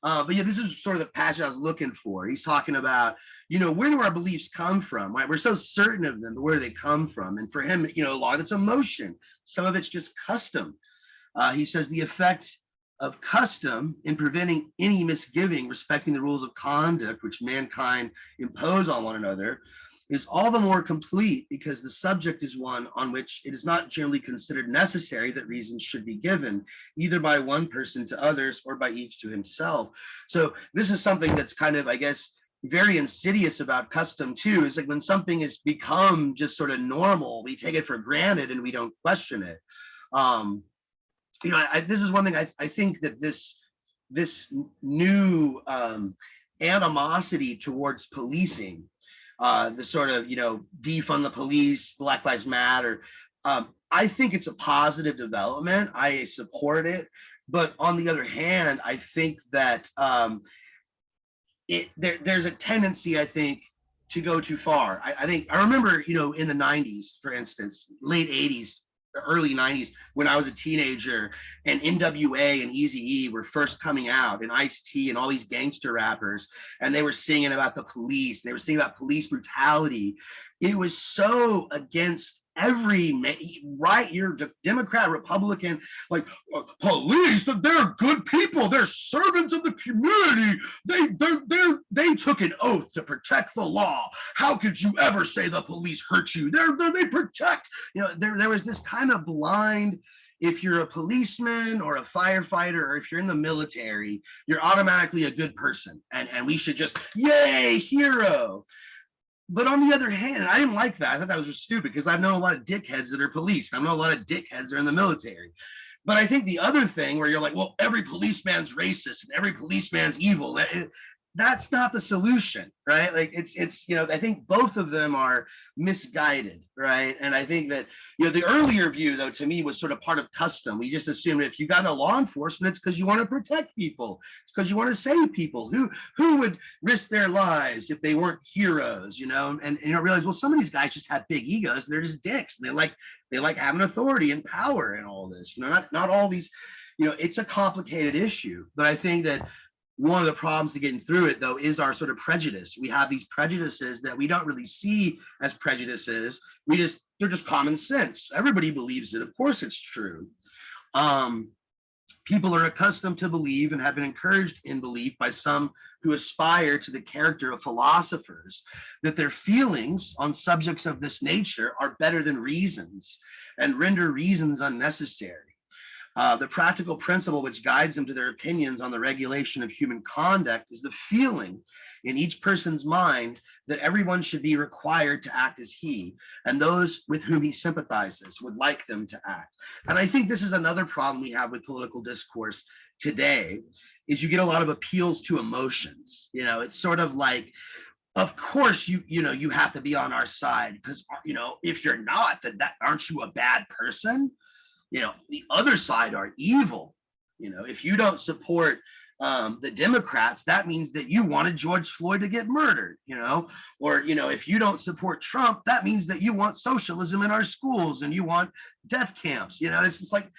But yeah, this is sort of the passage I was looking for. He's talking about, where do our beliefs come from, right? We're so certain of them, but where do they come from? And for him, a lot of it's emotion. Some of it's just custom. He says the effect of custom in preventing any misgiving respecting the rules of conduct which mankind impose on one another is all the more complete because the subject is one on which it is not generally considered necessary that reasons should be given, either by one person to others or by each to himself. So this is something that's kind of, I guess, very insidious about custom too. Is like when something has become just sort of normal, we take it for granted and we don't question it. This is one thing I think that this new animosity towards policing, the sort of, defund the police, Black Lives Matter. I think it's a positive development. I support it. But on the other hand, I think that there's a tendency, I think, to go too far. I remember, in the 90s, for instance, late 80s, early 90s, when I was a teenager and NWA and Eazy-E were first coming out, and Ice-T and all these gangster rappers, and they were singing about the police, they were singing about police brutality. It was so against every right, you're Democrat, Republican, like police, that they're good people, they're servants of the community, they took an oath to protect the law. How could you ever say the police hurt you? They protect, there was this kind of blind, if you're a policeman or a firefighter or if you're in the military, you're automatically a good person and we should just, yay, hero. But on the other hand, I didn't like that. I thought that was just stupid because I've known a lot of dickheads that are police. I know a lot of dickheads that are in the military. But I think the other thing where you're like, well, every policeman's racist and every policeman's evil, that's not the solution, right? Like it's I think both of them are misguided, right? And I think that the earlier view, though, to me was sort of part of custom. We just assumed if you got into law enforcement, it's because you want to protect people, it's because you want to save people. Who would risk their lives if they weren't heroes, and realize, well, some of these guys just have big egos and they're just dicks, and they like having authority and power and all this, not all these, it's a complicated issue. But I think that one of the problems to getting through it, though, is our sort of prejudice. We have these prejudices that we don't really see as prejudices. They're just common sense. Everybody believes it. Of course it's true. People are accustomed to believe and have been encouraged in belief by some who aspire to the character of philosophers that their feelings on subjects of this nature are better than reasons and render reasons unnecessary. The practical principle which guides them to their opinions on the regulation of human conduct is the feeling in each person's mind that everyone should be required to act as he, and those with whom he sympathizes would like them to act. And I think this is another problem we have with political discourse today, is you get a lot of appeals to emotions. It's sort of like, of course you have to be on our side, because if you're not, then aren't you a bad person? The other side are evil. If you don't support the Democrats, that means that you wanted George Floyd to get murdered, or, if you don't support Trump, that means that you want socialism in our schools and you want death camps. It's just like,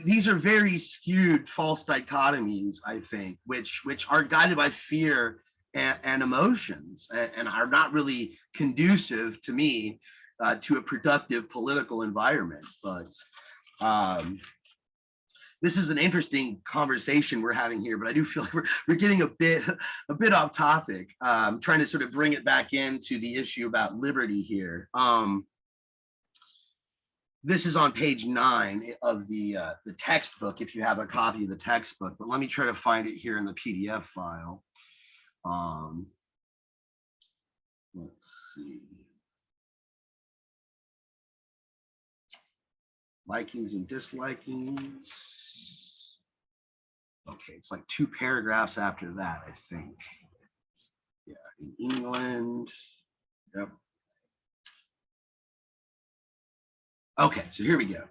these are very skewed false dichotomies, I think, which are guided by fear and emotions, and are not really conducive to me to a productive political environment. But this is an interesting conversation we're having here, but I do feel like we're getting a bit off topic. Trying to sort of bring it back into the issue about liberty here. This is on page 9 of the textbook, if you have a copy of the textbook, but let me try to find it here in the PDF file. Let's see. Likings and dislikings. Okay, it's like 2 paragraphs after that, I think. Yeah, in England. Yep. Okay, so here we go.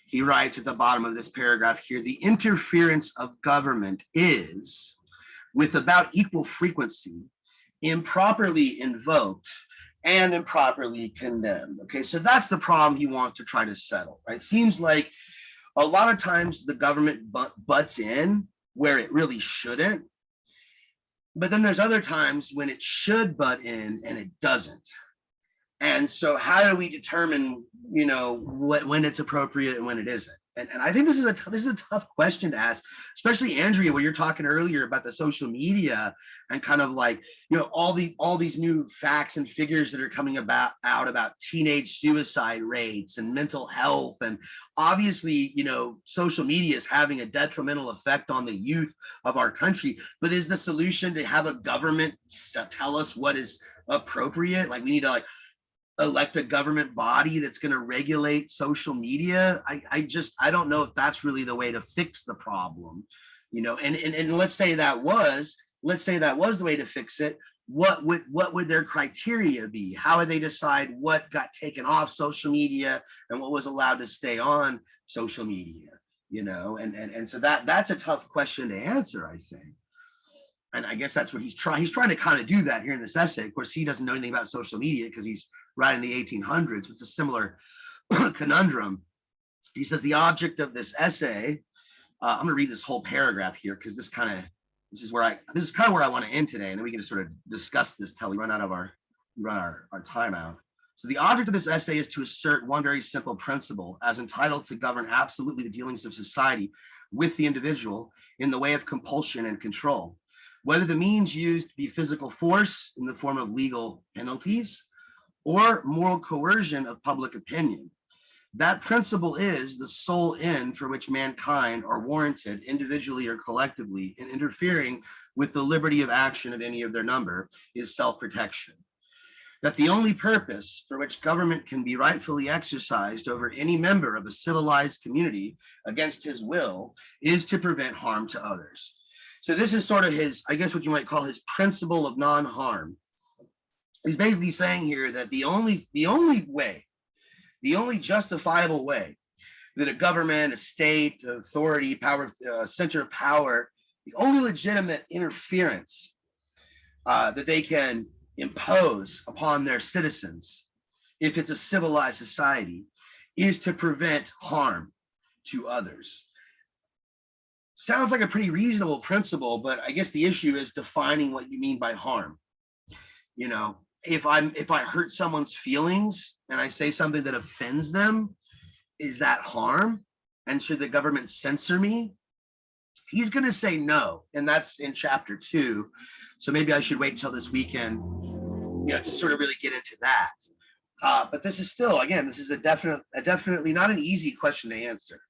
He writes at the bottom of this paragraph here, the interference of government is, with about equal frequency, improperly invoked and improperly condemned. Okay, so that's the problem he wants to try to settle, right? Seems like a lot of times the government butts in where it really shouldn't, but then there's other times when it should butt in and it doesn't. And so how do we determine, when it's appropriate and when it isn't? And I think this is a tough question to ask, especially Andrea, when you're talking earlier about the social media and kind of like, all these new facts and figures that are coming out about teenage suicide rates and mental health. And obviously, social media is having a detrimental effect on the youth of our country. But is the solution to have a government tell us what is appropriate? Like, we need to elect a government body that's going to regulate social media? I don't know if that's really the way to fix the problem, and let's say that was the way to fix it. What would their criteria be? How would they decide what got taken off social media and what was allowed to stay on social media? And so that's a tough question to answer, I think. And I guess that's what he's trying to kind of do that here in this essay. Of course, he doesn't know anything about social media because he's writing in the 1800s with a similar conundrum. He says the object of this essay, I'm going to read this whole paragraph here because this is kind of where I want to end today, and then we can just sort of discuss this till we run our time out. So the object of this essay is to assert one very simple principle as entitled to govern absolutely the dealings of society with the individual in the way of compulsion and control, whether the means used be physical force in the form of legal penalties or moral coercion of public opinion. That principle is the sole end for which mankind are warranted individually or collectively in interfering with the liberty of action of any of their number is self-protection. that the only purpose for which government can be rightfully exercised over any member of a civilized community against his will is to prevent harm to others. So this is sort of his, I guess what you might call his principle of non-harm. He's basically saying here that the only way, the only justifiable way that a government, a state, authority, power, center of power, the only legitimate interference that they can impose upon their citizens, if it's a civilized society, is to prevent harm to others. Sounds like a pretty reasonable principle, but I guess the issue is defining what you mean by harm. You know, if I hurt someone's feelings and I say something that offends them, is that harm? And should the government censor me? He's going to say no, and that's in chapter 2. So maybe I should wait until this weekend, to sort of really get into that. But this is still, again, this is a definitely not an easy question to answer.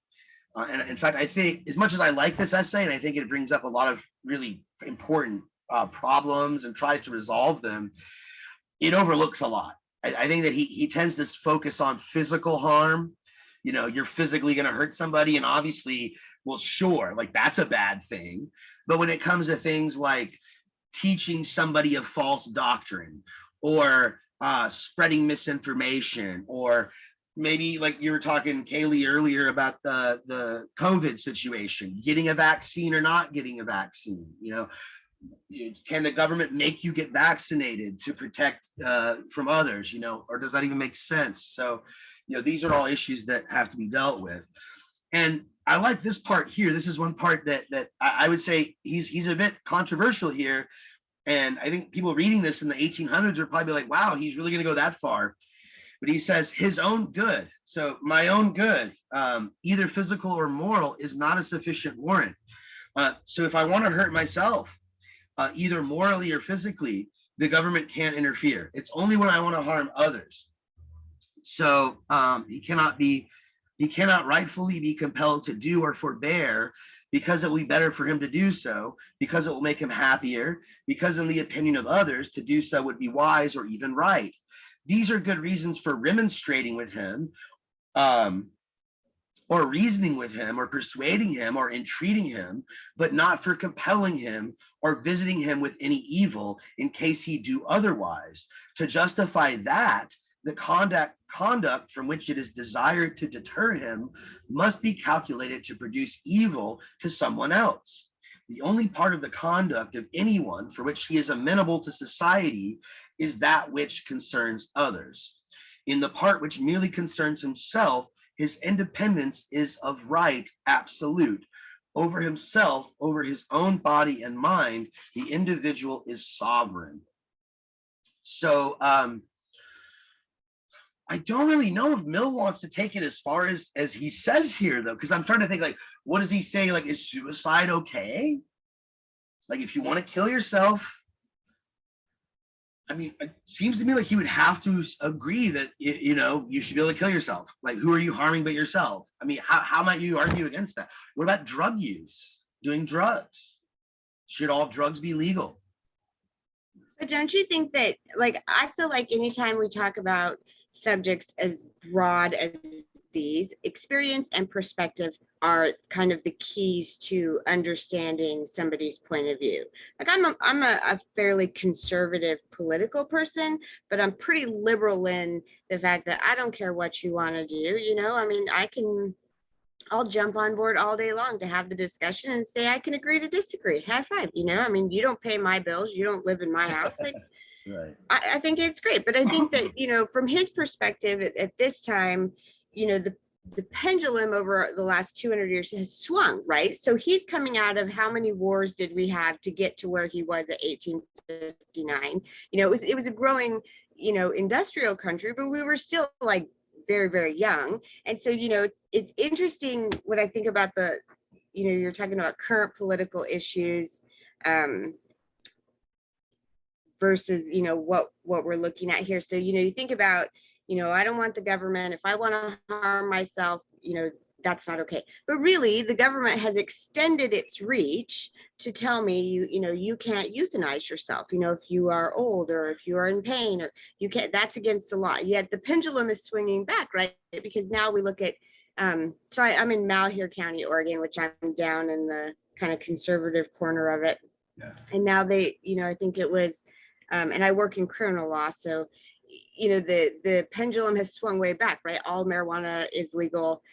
And in fact, I think as much as I like this essay, and I think it brings up a lot of really important problems and tries to resolve them, it overlooks a lot. I think that he tends to focus on physical harm. You're physically going to hurt somebody, and obviously, well, sure, like that's a bad thing. But when it comes to things like teaching somebody a false doctrine, or spreading misinformation, or maybe like you were talking, Kaylee, earlier about the COVID situation, getting a vaccine or not getting a vaccine, can the government make you get vaccinated to protect from others, or does that even make sense? So, these are all issues that have to be dealt with. And I like this part here. This is one part that I would say he's a bit controversial here. And I think people reading this in the 1800s are probably like, wow, he's really going to go that far. But he says his own good. So my own good, either physical or moral, is not a sufficient warrant. So if I want to hurt myself, either morally or physically, the government can't interfere. It's only when I want to harm others. So he cannot rightfully be compelled to do or forbear, because it will be better for him to do so, because it will make him happier, because in the opinion of others, to do so would be wise or even right. These are good reasons for remonstrating with him, or reasoning with him, or persuading him, or entreating him, but not for compelling him or visiting him with any evil in case he do otherwise. To justify that, the conduct from which it is desired to deter him must be calculated to produce evil to someone else. The only part of the conduct of anyone for which he is amenable to society is that which concerns others. In the part which merely concerns himself, his independence is of right absolute. Over himself, over his own body and mind, the individual is sovereign. So, I don't really know if Mill wants to take it as far as he says here, though, because I'm trying to think, like, what does he say? Like, is suicide okay? Like, if you want to kill yourself, I mean, it seems to me like he would have to agree that, you should be able to kill yourself. Like, who are you harming but yourself? I mean, how might you argue against that? What about drug use? Doing drugs? Should all drugs be legal? But don't you think that, like, I feel like anytime we talk about subjects as broad as these, experience and perspective are kind of the keys to understanding somebody's point of view. Like, I'm a fairly conservative political person, but I'm pretty liberal in the fact that I don't care what you want to do. I mean, I'll jump on board all day long to have the discussion and say I can agree to disagree. High five. I mean, you don't pay my bills, you don't live in my house. Like, Right. I think it's great, but I think that from his perspective at this time, the pendulum over the last 200 years has swung, right? So he's coming out of, how many wars did we have to get to where he was at 1859? It was a growing, industrial country, but we were still like very, very young. And so, it's interesting when I think about you're talking about current political issues, versus, what we're looking at here. So, you think about, I don't want the government, if I want to harm myself, that's not okay. But really, the government has extended its reach to tell me you can't euthanize yourself, if you are old or if you are in pain, or you can't, that's against the law. Yet the pendulum is swinging back, right? Because now we look at so I'm in Malheur County, Oregon, which I'm down in the kind of conservative corner of it. Yeah. And now they, I think it was, and I work in criminal law, so the pendulum has swung way back, right? All marijuana is legal.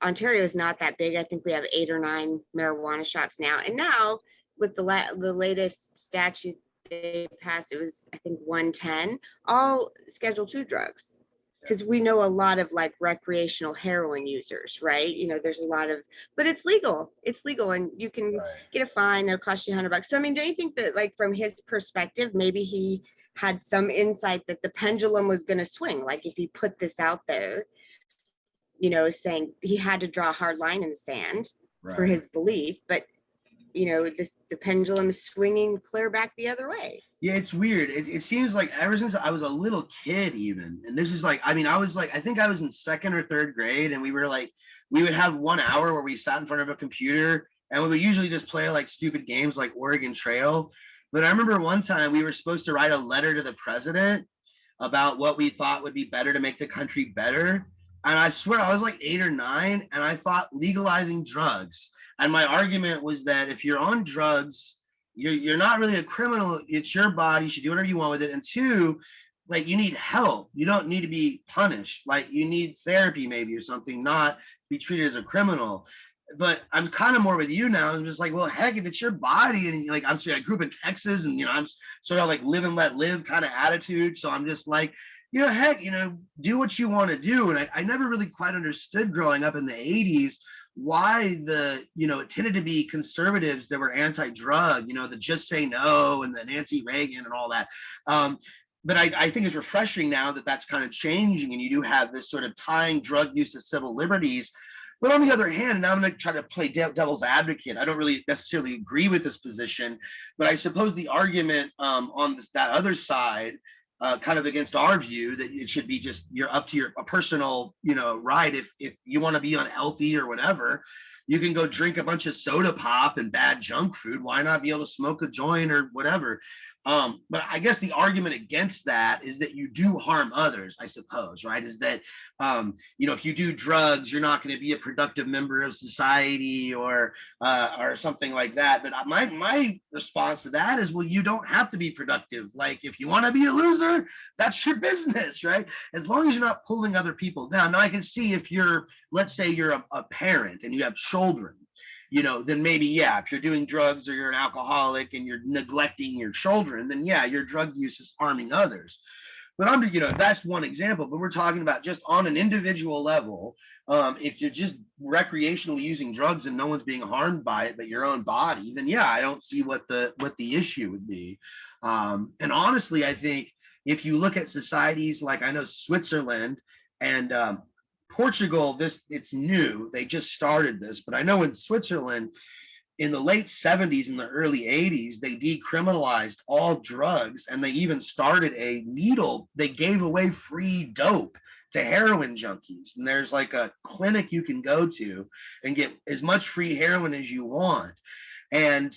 Ontario is not that big. I think we have 8 or 9 marijuana shops now. And now with the latest statute they passed, it was, I think, 110, all Schedule II drugs. Because we know a lot of like recreational heroin users, right? There's a lot of, but it's legal. It's legal, and you can get a fine. It'll cost you $100. So I mean, don't you think that, like, from his perspective, maybe he had some insight that the pendulum was going to swing? Like, if he put this out there, saying he had to draw a hard line in the sand for his belief, but the pendulum is swinging clear back the other way. Yeah, it's weird. It seems like ever since I was a little kid, even, and this is like, I mean, I was like, I think I was in 2nd or 3rd grade, and we would have 1 hour where we sat in front of a computer, and we would usually just play like stupid games like Oregon Trail. But I remember one time we were supposed to write a letter to the president about what we thought would be better to make the country better. And I swear I was like 8 or 9, and I thought legalizing drugs. And my argument was that if you're on drugs, you're not really a criminal. It's your body. You should do whatever you want with it. And 2, like, you need help. You don't need to be punished. Like, you need therapy maybe or something, not be treated as a criminal. But I'm kind of more with you now. I'm just like, well, heck, if it's your body, and like, I'm sorry, I grew up in Texas, and I'm sort of like live and let live kind of attitude. So I'm just like, heck, do what you want to do. And I never really quite understood growing up in the 80s why it tended to be conservatives that were anti-drug, the Just Say No and the Nancy Reagan and all that. But I think it's refreshing now that that's kind of changing, and you do have this sort of tying drug use to civil liberties. But on the other hand, and I'm going to try to play devil's advocate, I don't really necessarily agree with this position, but I suppose the argument on that other side, kind of against our view, that it should be just, you're up to your personal, right. If you want to be unhealthy or whatever, you can go drink a bunch of soda pop and bad junk food. Why not be able to smoke a joint or whatever? But I guess the argument against that is that you do harm others, I suppose, right? Is that, if you do drugs, you're not going to be a productive member of society or something like that. But my response to that is, well, you don't have to be productive. Like, if you want to be a loser, that's your business, right? As long as you're not pulling other people down. Now, I can see if let's say you're a parent and you have children, then maybe, yeah, if you're doing drugs or you're an alcoholic and you're neglecting your children, then yeah, your drug use is harming others. But that's one example, but we're talking about just on an individual level. If you're just recreationally using drugs and no one's being harmed by it but your own body, then yeah, I don't see what the issue would be. And honestly, I think if you look at societies like, I know Switzerland and Portugal, it's new. They just started this, but I know in Switzerland, in the late 70s and the early 80s, they decriminalized all drugs, and they even started a needle. They gave away free dope to heroin junkies, and there's like a clinic you can go to and get as much free heroin as you want. And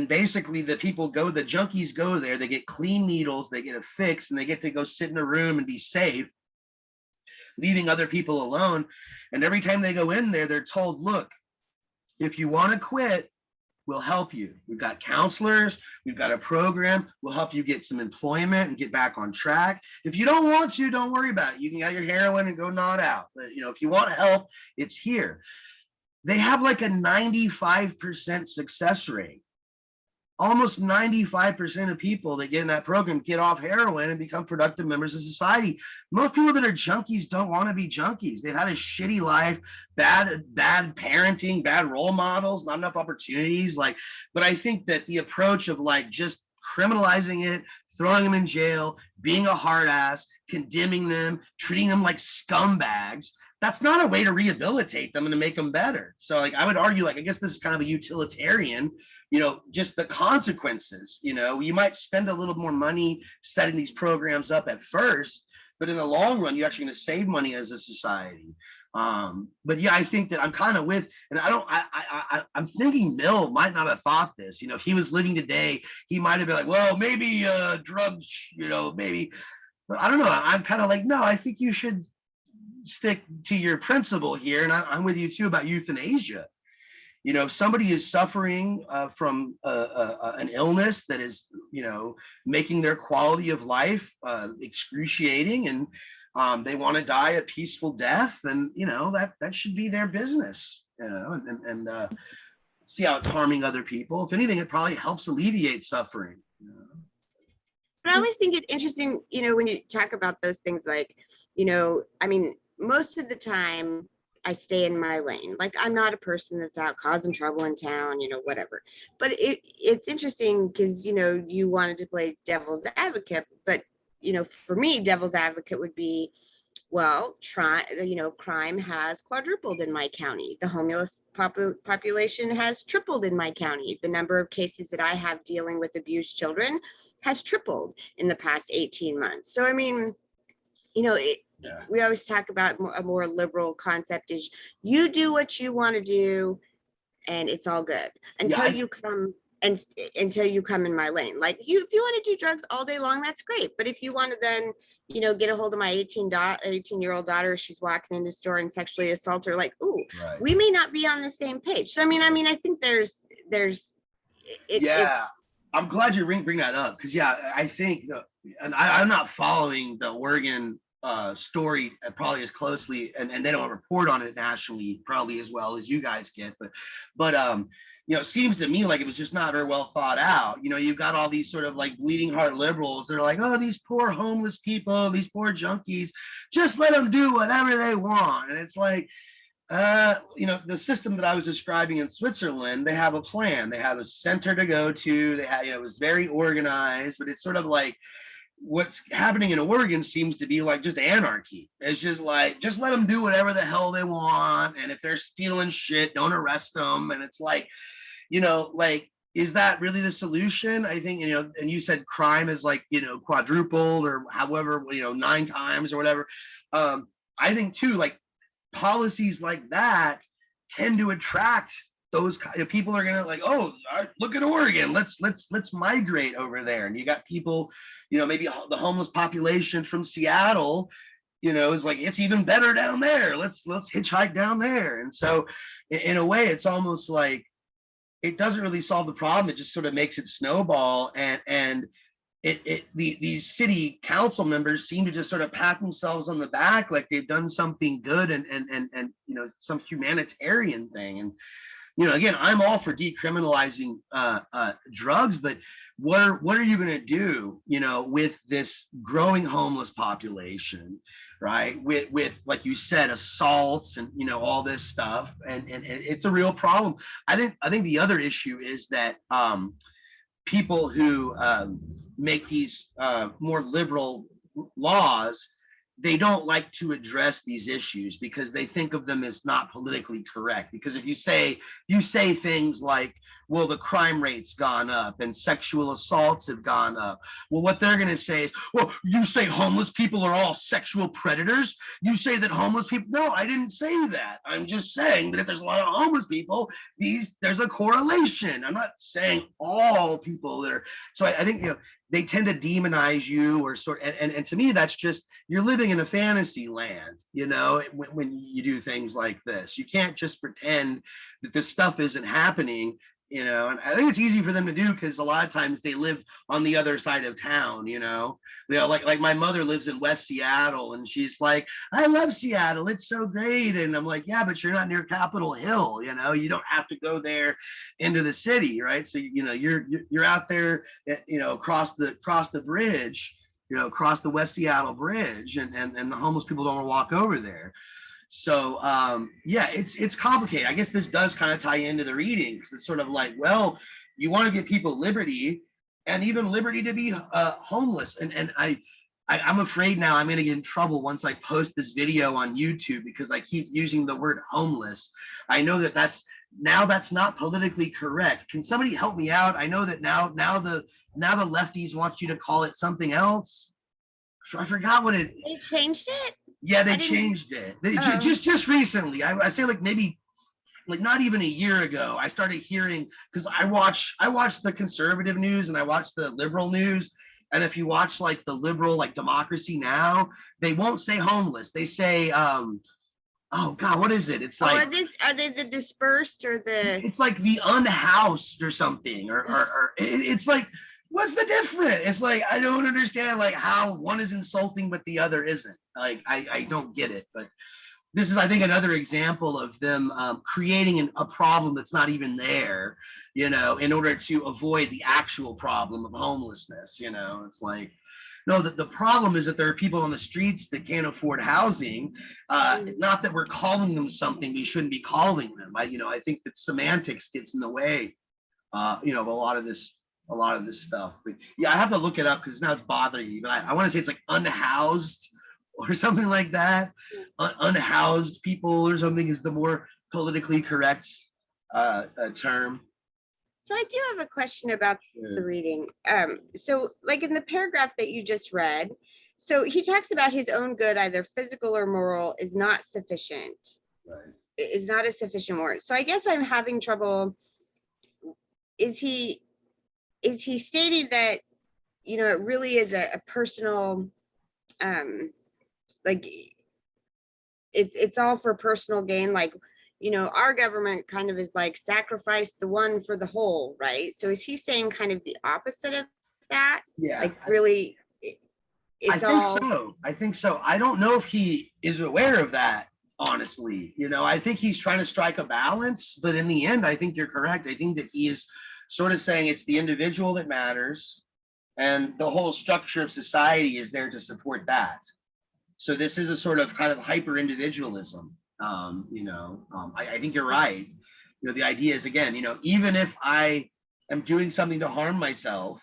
basically the junkies go there, they get clean needles, they get a fix, and they get to go sit in a room and be safe, leaving other people alone. And every time they go in there, they're told, look, if you want to quit, we'll help you. We've got counselors, we've got a program, we'll help you get some employment and get back on track. If you don't want to, don't worry about it. You can get your heroin and go nod out. But if you want help, it's here. They have like a 95% success rate. Almost 95% of people that get in that program get off heroin and become productive members of society. Most people that are junkies don't want to be junkies. They've had a shitty life, bad parenting, bad role models, not enough opportunities. But I think that the approach of like just criminalizing it, throwing them in jail, being a hard ass, condemning them, treating them like scumbags, that's not a way to rehabilitate them and to make them better. So I would argue, I guess this is kind of a utilitarian, just the consequences. You might spend a little more money setting these programs up at first, but in the long run, you're actually going to save money as a society. But yeah, I think that I'm kind of with, and I'm thinking Mill might not have thought this. If he was living today, he might have been like, well, maybe drugs, maybe. But I don't know. I'm kind of like, no, I think you should stick to your principle here, and I'm with you too about euthanasia. If somebody is suffering from an illness that is, making their quality of life excruciating, and they want to die a peaceful death, then that should be their business. And see how it's harming other people. If anything, it probably helps alleviate suffering. But I always think it's interesting, when you talk about those things, like, I mean, most of the time I stay in my lane. Like, I'm not a person that's out causing trouble in town, whatever. But it's interesting because, you wanted to play devil's advocate, but, for me, devil's advocate would be, well, crime has quadrupled in my county. The homeless population has tripled in my county. The number of cases that I have dealing with abused children has tripled in the past 18 months. So, I mean, we always talk about a more liberal concept is you do what you want to do and it's all good until you come in my lane. Like, if you want to do drugs all day long, that's great. But if you want to then, get a hold of my 18-year-old daughter, she's walking in the store and sexually assault her, like, ooh, right, we may not be on the same page. So, I mean, I think there's it's, I'm glad you bring that up, because I think and I'm not following the Oregon story probably as closely, and they don't report on it nationally probably as well as you guys get, but it seems to me like it was just not very well thought out. You've got all these sort of like bleeding heart liberals. They're like, oh, these poor homeless people, these poor junkies, just let them do whatever they want. And it's like, the system that I was describing in Switzerland, they have a plan. They have a center to go to. They had, it was very organized, but it's sort of like what's happening in Oregon seems to be like just anarchy. It's just like, just let them do whatever the hell they want. And if they're stealing shit, don't arrest them. And it's like, like, is that really the solution? I think, and you said crime is like, quadrupled or however, 9 times or whatever. I think too, like, policies like that tend to attract those people. Are gonna like, oh, look at Oregon, let's migrate over there. And you got people, maybe the homeless population from Seattle, is like, it's even better down there, let's hitchhike down there. And so in a way, it's almost like it doesn't really solve the problem. It just sort of makes it snowball, and these city council members seem to just sort of pat themselves on the back like they've done something good and some humanitarian thing. And again, I'm all for decriminalizing drugs, but what are you going to do with this growing homeless population, right? With like you said, assaults and all this stuff, and it's a real problem. I think the other issue is that people who make these more liberal laws, they don't like to address these issues because they think of them as not politically correct. Because if you say things like, well, the crime rate's gone up and sexual assaults have gone up, well, what they're going to say is, well, you say homeless people are all sexual predators? You say that homeless people? No, I didn't say that. I'm just saying that if there's a lot of homeless people, there's a correlation. I'm not saying all people that are. So I think they tend to demonize you, or and to me, that's just, you're living in a fantasy land, when you do things like this. You can't just pretend that this stuff isn't happening, and I think it's easy for them to do because a lot of times they live on the other side of town, like my mother lives in West Seattle, and she's like, I love Seattle, it's so great. And I'm like, yeah, but you're not near Capitol Hill, you don't have to go there into the city, right? So you're out there, across the bridge, across the West Seattle Bridge, and the homeless people don't want to walk over there. So it's complicated. I guess this does kind of tie into the reading, because it's sort of like, well, you want to give people liberty, and even liberty to be homeless. And I'm afraid now I'm going to get in trouble once I post this video on YouTube, because I keep using the word homeless. I know that's not politically correct. Can somebody help me out? I know that now the lefties want you to call it something else. I forgot what they changed it. Yeah, they I didn't. changed it. Oh. Just recently. I say like maybe like not even a year ago, I started hearing, because I watch the conservative news and I watch the liberal news. And if you watch like the liberal, like Democracy Now, they won't say homeless. They say oh God, what is it? It's Oh, like are they the dispersed or the? it's like the unhoused or something, or it's like, what's the difference? It's like I don't understand like how one is insulting but the other isn't. Like I don't get it. But this is, I think, another example of them creating a problem that's not even there, you know, in order to avoid the actual problem of homelessness. You know, it's like, no, the problem is that there are people on the streets that can't afford housing. Not that we're calling them something we shouldn't be calling them. I think that semantics gets in the way, you know, of a lot of this stuff. But yeah, I have to look it up because now it's bothering me. But I want to say it's like unhoused or something like that. Unhoused people or something is the more politically correct term. So I do have a question about the reading. So like in the paragraph that you just read, so he talks about his own good, either physical or moral, is not sufficient. Right. Is not a sufficient word. So I guess I'm having trouble. Is he stating that, you know, it really is a personal, like it's all for personal gain, like, you know, our government kind of is like sacrifice the one for the whole, right? So is he saying kind of the opposite of that? Yeah. Like really, it's I think so. I don't know if he is aware of that, honestly. You know, I think he's trying to strike a balance, but in the end, I think you're correct. I think that he is sort of saying it's the individual that matters, and the whole structure of society is there to support that. So this is a sort of kind of hyper individualism. I think you're right. You know, the idea is, again, you know, even if I am doing something to harm myself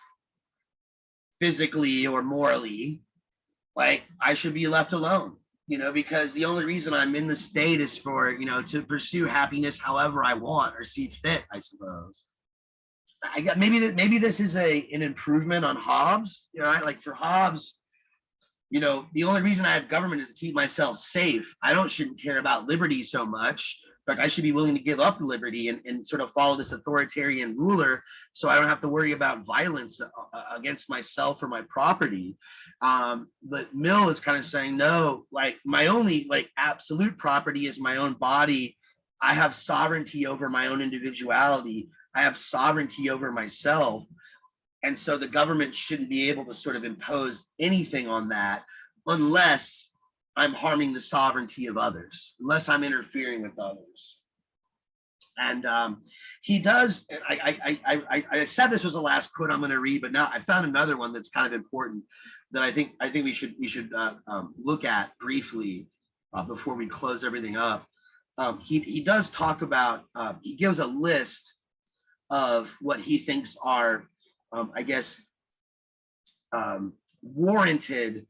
physically or morally, like I should be left alone, you know, because the only reason I'm in the state is for, you know, to pursue happiness however I want or see fit, I suppose. I got maybe this is an improvement on Hobbes, you know, right? Like for Hobbes, you know, the only reason I have government is to keep myself safe. Shouldn't care about liberty so much. In fact, I should be willing to give up liberty and sort of follow this authoritarian ruler so I don't have to worry about violence against myself or my property. But Mill is kind of saying, no, like my only like absolute property is my own body. I have sovereignty over my own individuality. I have sovereignty over myself. And so the government shouldn't be able to sort of impose anything on that unless I'm harming the sovereignty of others, unless I'm interfering with others. And he does, I said this was the last quote I'm going to read, but now I found another one that's kind of important that I think we should look at briefly before we close everything up. He does talk about, he gives a list of what he thinks are warranted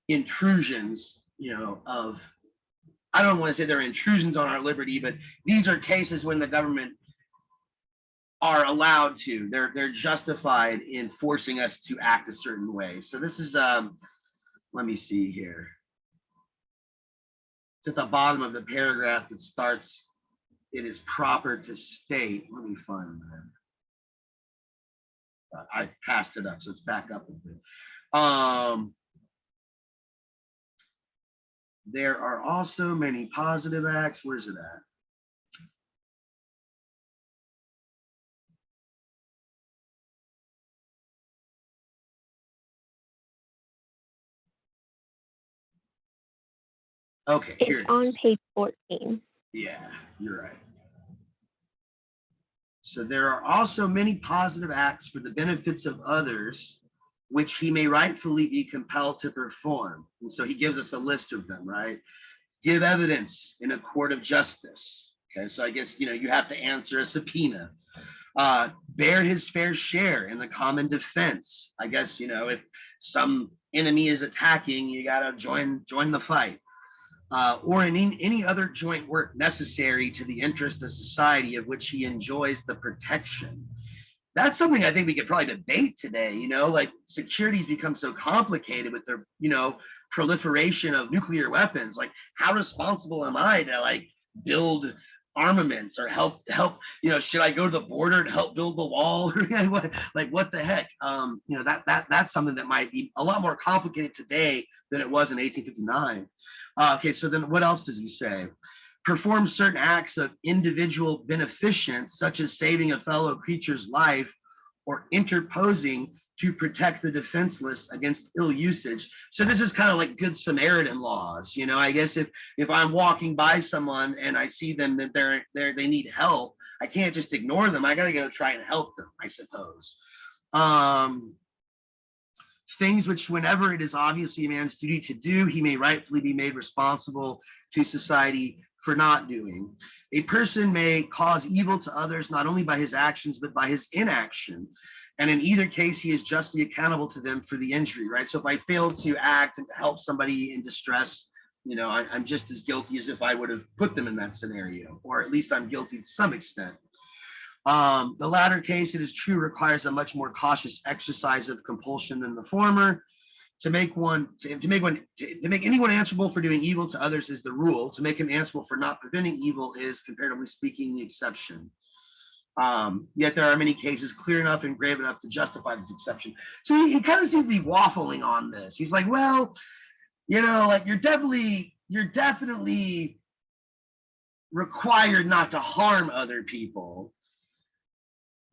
intrusions, you know, of, I don't want to say they're intrusions on our liberty, but these are cases when the government are allowed to, they're justified in forcing us to act a certain way. So this is, let me see here. It's at the bottom of the paragraph that starts, it is proper to state, let me find that. I passed it up, so it's back up a bit. There are also many positive acts. Where's it at? Okay, here it's on page 14. Yeah, you're right. So there are also many positive acts for the benefits of others, which he may rightfully be compelled to perform. And so he gives us a list of them, right? Give evidence in a court of justice. Okay, so I guess, you know, you have to answer a subpoena. Bear his fair share in the common defense. I guess, you know, if some enemy is attacking, you gotta join the fight. Or in any other joint work necessary to the interest of society of which he enjoys the protection. That's something I think we could probably debate today, you know, like security's become so complicated with their, you know, proliferation of nuclear weapons. Like, how responsible am I to like build armaments or help, should I go to the border to help build the wall? Like, what the heck? That's something that might be a lot more complicated today than it was in 1859. Okay, so then what else does he say? Perform certain acts of individual beneficence, such as saving a fellow creature's life or interposing to protect the defenseless against ill usage. So this is kind of like Good Samaritan laws. I guess if I'm walking by someone and I see them that they need help, I can't just ignore them. I got to go try and help them, I suppose. Things which, whenever it is obviously a man's duty to do, he may rightfully be made responsible to society for not doing. A person may cause evil to others not only by his actions, but by his inaction. And in either case, he is justly accountable to them for the injury, right? So if I fail to act and to help somebody in distress, I'm just as guilty as if I would have put them in that scenario, or at least I'm guilty to some extent. The latter case, it is true, requires a much more cautious exercise of compulsion than the former. To make anyone answerable for doing evil to others is the rule. To make him answerable for not preventing evil is, comparatively speaking, the exception. Yet there are many cases clear enough and grave enough to justify this exception. So he kind of seems to be waffling on this. He's like, well, like you're definitely required not to harm other people.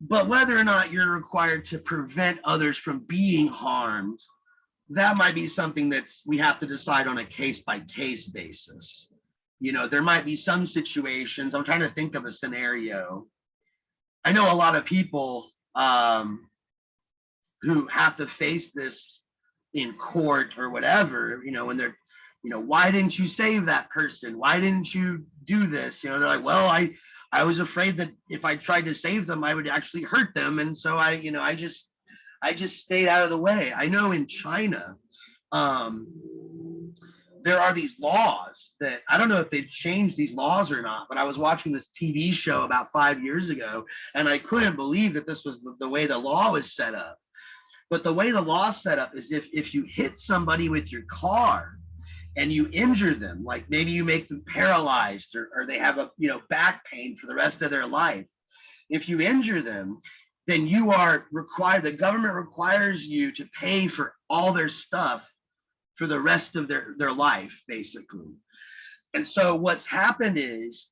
But whether or not you're required to prevent others from being harmed, that might be something we have to decide on a case-by-case basis. There might be some situations. I'm trying to think of a scenario. I know a lot of people who have to face this in court or whatever, when they're, why didn't you save that person? Why didn't you do this? They're like, well, I was afraid that if I tried to save them, I would actually hurt them. And so I just stayed out of the way. I know in China, there are these laws that I don't know if they've changed these laws or not, but I was watching this TV show about 5 years ago, and I couldn't believe that this was the way the law was set up. But the way the law is set up is if you hit somebody with your car and you injure them, like maybe you make them paralyzed or they have a back pain for the rest of their life. If you injure them, then you are required, the government requires you to pay for all their stuff for the rest of their life, basically. And so what's happened is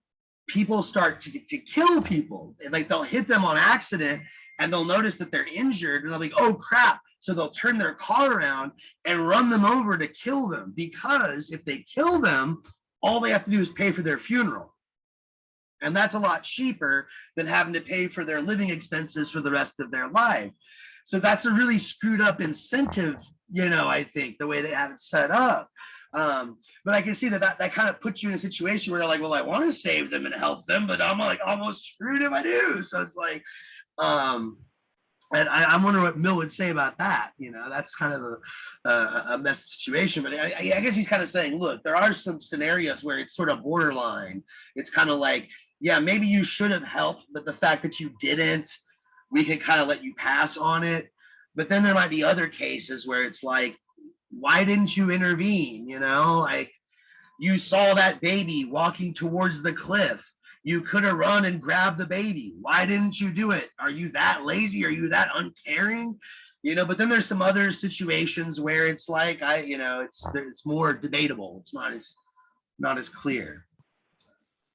people start to kill people. Like they'll hit them on accident and they'll notice that they're injured and they'll be, oh crap. So they'll turn their car around and run them over to kill them, because if they kill them, all they have to do is pay for their funeral. And that's a lot cheaper than having to pay for their living expenses for the rest of their life. So that's a really screwed up incentive, I think, the way they have it set up. But I can see that kind of puts you in a situation where you're like, well, I want to save them and help them, but I'm like almost screwed if I do. So it's like, and I wonder what Mill would say about that. That's kind of a messed situation. But I guess he's kind of saying, look, there are some scenarios where it's sort of borderline. It's kind of like, yeah, maybe you should have helped, but the fact that you didn't, we can kind of let you pass on it. But then there might be other cases where it's like, why didn't you intervene? Like you saw that baby walking towards the cliff. You could have run and grabbed the baby. Why didn't you do it? Are you that lazy? Are you that uncaring? But then there's some other situations where it's like, it's more debatable. It's not as clear.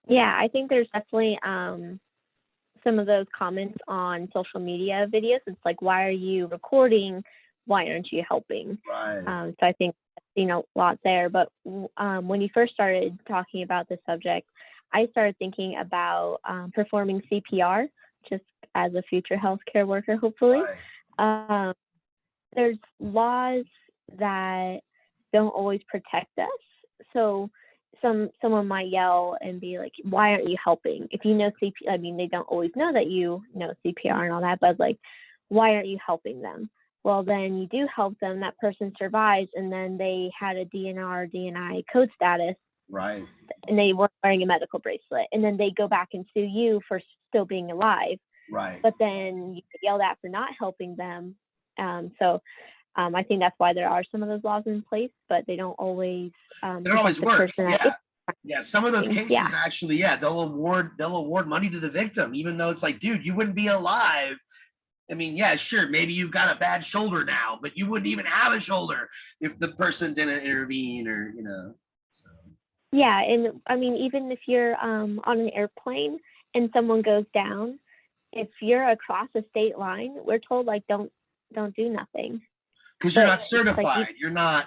Yeah, I think there's definitely some of those comments on social media videos. It's like, why are you recording? Why aren't you helping? Right. So I think a lot there. But when you first started talking about this subject, I started thinking about performing CPR, just as a future healthcare worker, hopefully. Right. There's laws that don't always protect us. So someone might yell and be like, why aren't you helping? If you know CPR, I mean, they don't always know that you know CPR and all that, but like, why aren't you helping them? Well, then you do help them, that person survives, and then they had a DNR, DNI code status. Right. And they weren't wearing a medical bracelet, and then they go back and sue you for still being alive. Right. But then you get yelled at for not helping them. So I think that's why there are some of those laws in place, but they don't always They don't always protect the work. person that Yeah. Yeah, some of those is. cases Yeah. actually, yeah, they'll award money to the victim, even though it's like, dude, you wouldn't be alive. I mean, yeah, sure, maybe you've got a bad shoulder now, but you wouldn't even have a shoulder if the person didn't intervene, or So. Yeah, and I mean, even if you're on an airplane and someone goes down, if you're across a state line, we're told like don't do nothing. Because you're But not it's like certified.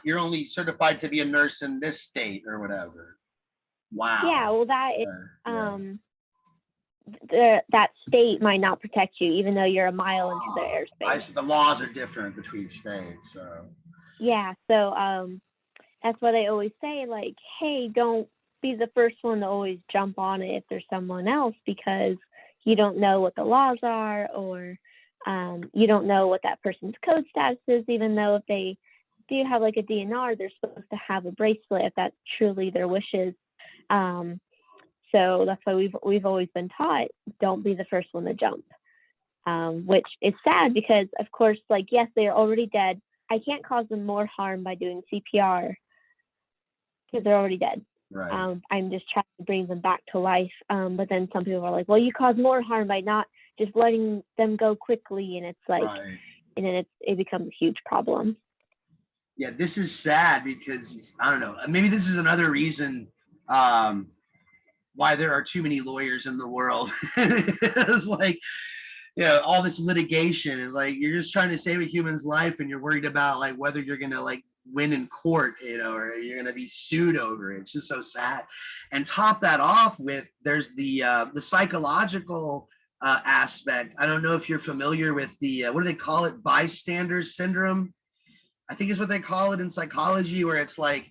You're only certified to be a nurse in this state or whatever. Wow. Yeah, well, that is, Yeah. that state might not protect you, even though you're a mile into the airspace. The laws are different between states. So. Yeah, so that's why they always say, like, hey, don't be the first one to always jump on it if there's someone else, because you don't know what the laws are, or you don't know what that person's code status is, even though if they do have like a DNR, they're supposed to have a bracelet if that's truly their wishes. So that's why we've always been taught, don't be the first one to jump, which is sad because, of course, like, yes, they are already dead. I can't cause them more harm by doing CPR because they're already dead. Right. I'm just trying to bring them back to life. But then some people are like, well, you cause more harm by not just letting them go quickly. And it's like, right. And then it becomes a huge problem. Yeah, this is sad because, I don't know, maybe this is another reason why there are too many lawyers in the world. It's like, all this litigation is like, you're just trying to save a human's life and you're worried about like whether you're going to like win in court, or you're going to be sued over it. It's just so sad. And top that off with, there's the psychological aspect. I don't know if you're familiar with the, what do they call it? Bystander syndrome, I think is what they call it in psychology, where it's like,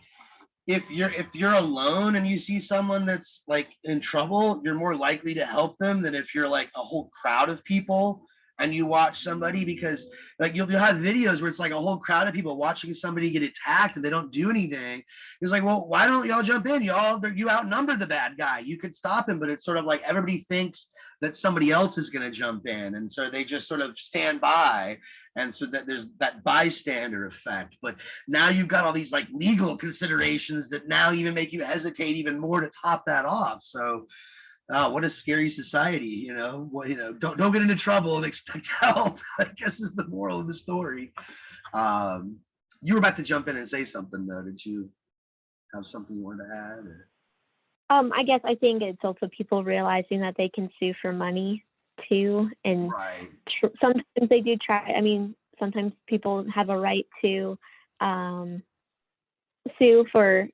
if you're alone and you see someone that's like in trouble, you're more likely to help them than if you're like a whole crowd of people and you watch somebody, because like you'll have videos where it's like a whole crowd of people watching somebody get attacked and they don't do anything. It's like, well, why don't y'all jump in? You outnumber the bad guy. You could stop him, but it's sort of like everybody thinks that somebody else is going to jump in, and so they just sort of stand by. And so that there's that bystander effect. But now you've got all these like legal considerations that now even make you hesitate even more to top that off. So what a scary society, don't get into trouble and expect help, I guess is the moral of the story. You were about to jump in and say something though. Did you have something you wanted to add? Or? I guess I think it's also people realizing that they can sue for money too, and right. Sometimes they do try. I mean, sometimes people have a right to sue for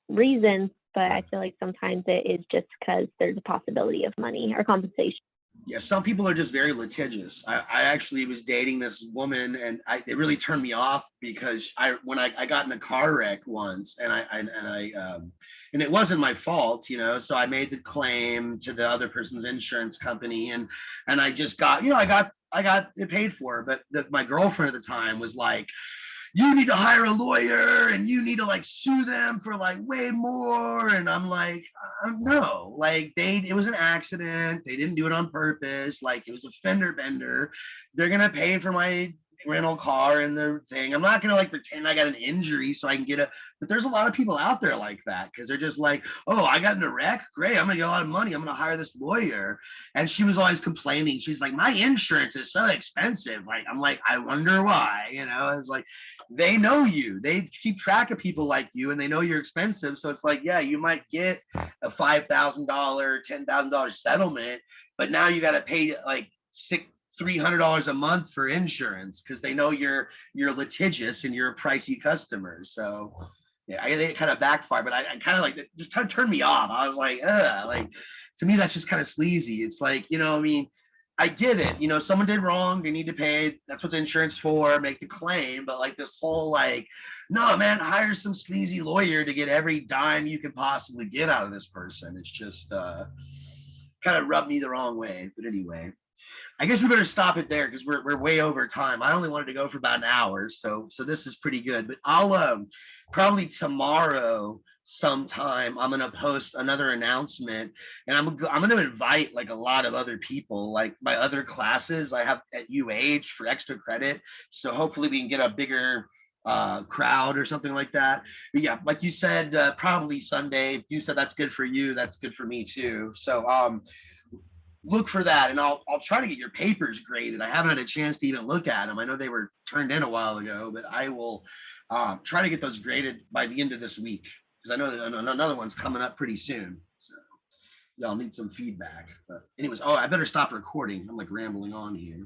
reasons, but I feel like sometimes it is just because there's a possibility of money or compensation. Yeah, some people are just very litigious. I actually was dating this woman, and it really turned me off because when I got in a car wreck once, and it wasn't my fault, so I made the claim to the other person's insurance company, and I just got, I got it paid for, but my girlfriend at the time was like, you need to hire a lawyer and you need to like sue them for like way more. And I'm like, no, like it was an accident. They didn't do it on purpose. Like it was a fender bender. They're going to pay for my rental car and the thing. I'm not going to like pretend I got an injury so I can but there's a lot of people out there like that, because they're just like, oh, I got in a wreck. Great. I'm going to get a lot of money. I'm going to hire this lawyer. And she was always complaining. She's like, my insurance is so expensive. Like, I'm like, I wonder why, it's like, they know you, they keep track of people like you, and they know you're expensive. So it's like, yeah, you might get a $5,000, $10,000 settlement, but now you got to pay like $300 a month for insurance because they know you're litigious and you're a pricey customer. So yeah, it kind of backfired, but I kind of like it just turned me off. I was like, like to me that's just kind of sleazy. It's like, I mean, I get it. Someone did wrong. They need to pay. That's what the insurance for. Make the claim. But like this whole like, no, man, hire some sleazy lawyer to get every dime you can possibly get out of this person. It's just kind of rubbed me the wrong way. But anyway, I guess we better stop it there because we're way over time. I only wanted to go for about an hour, so this is pretty good. But I'll probably tomorrow sometime I'm gonna post another announcement, and I'm gonna invite like a lot of other people, like my other classes I have at UH for extra credit. So hopefully we can get a bigger crowd or something like that. But yeah, like you said, probably Sunday. If you said that's good for you, that's good for me too. So look for that, and I'll try to get your papers graded. I haven't had a chance to even look at them. I know they were turned in a while ago, but I will try to get those graded by the end of this week, because I know that another one's coming up pretty soon. So y'all need some feedback. But anyways, oh, I better stop recording. I'm like rambling on here.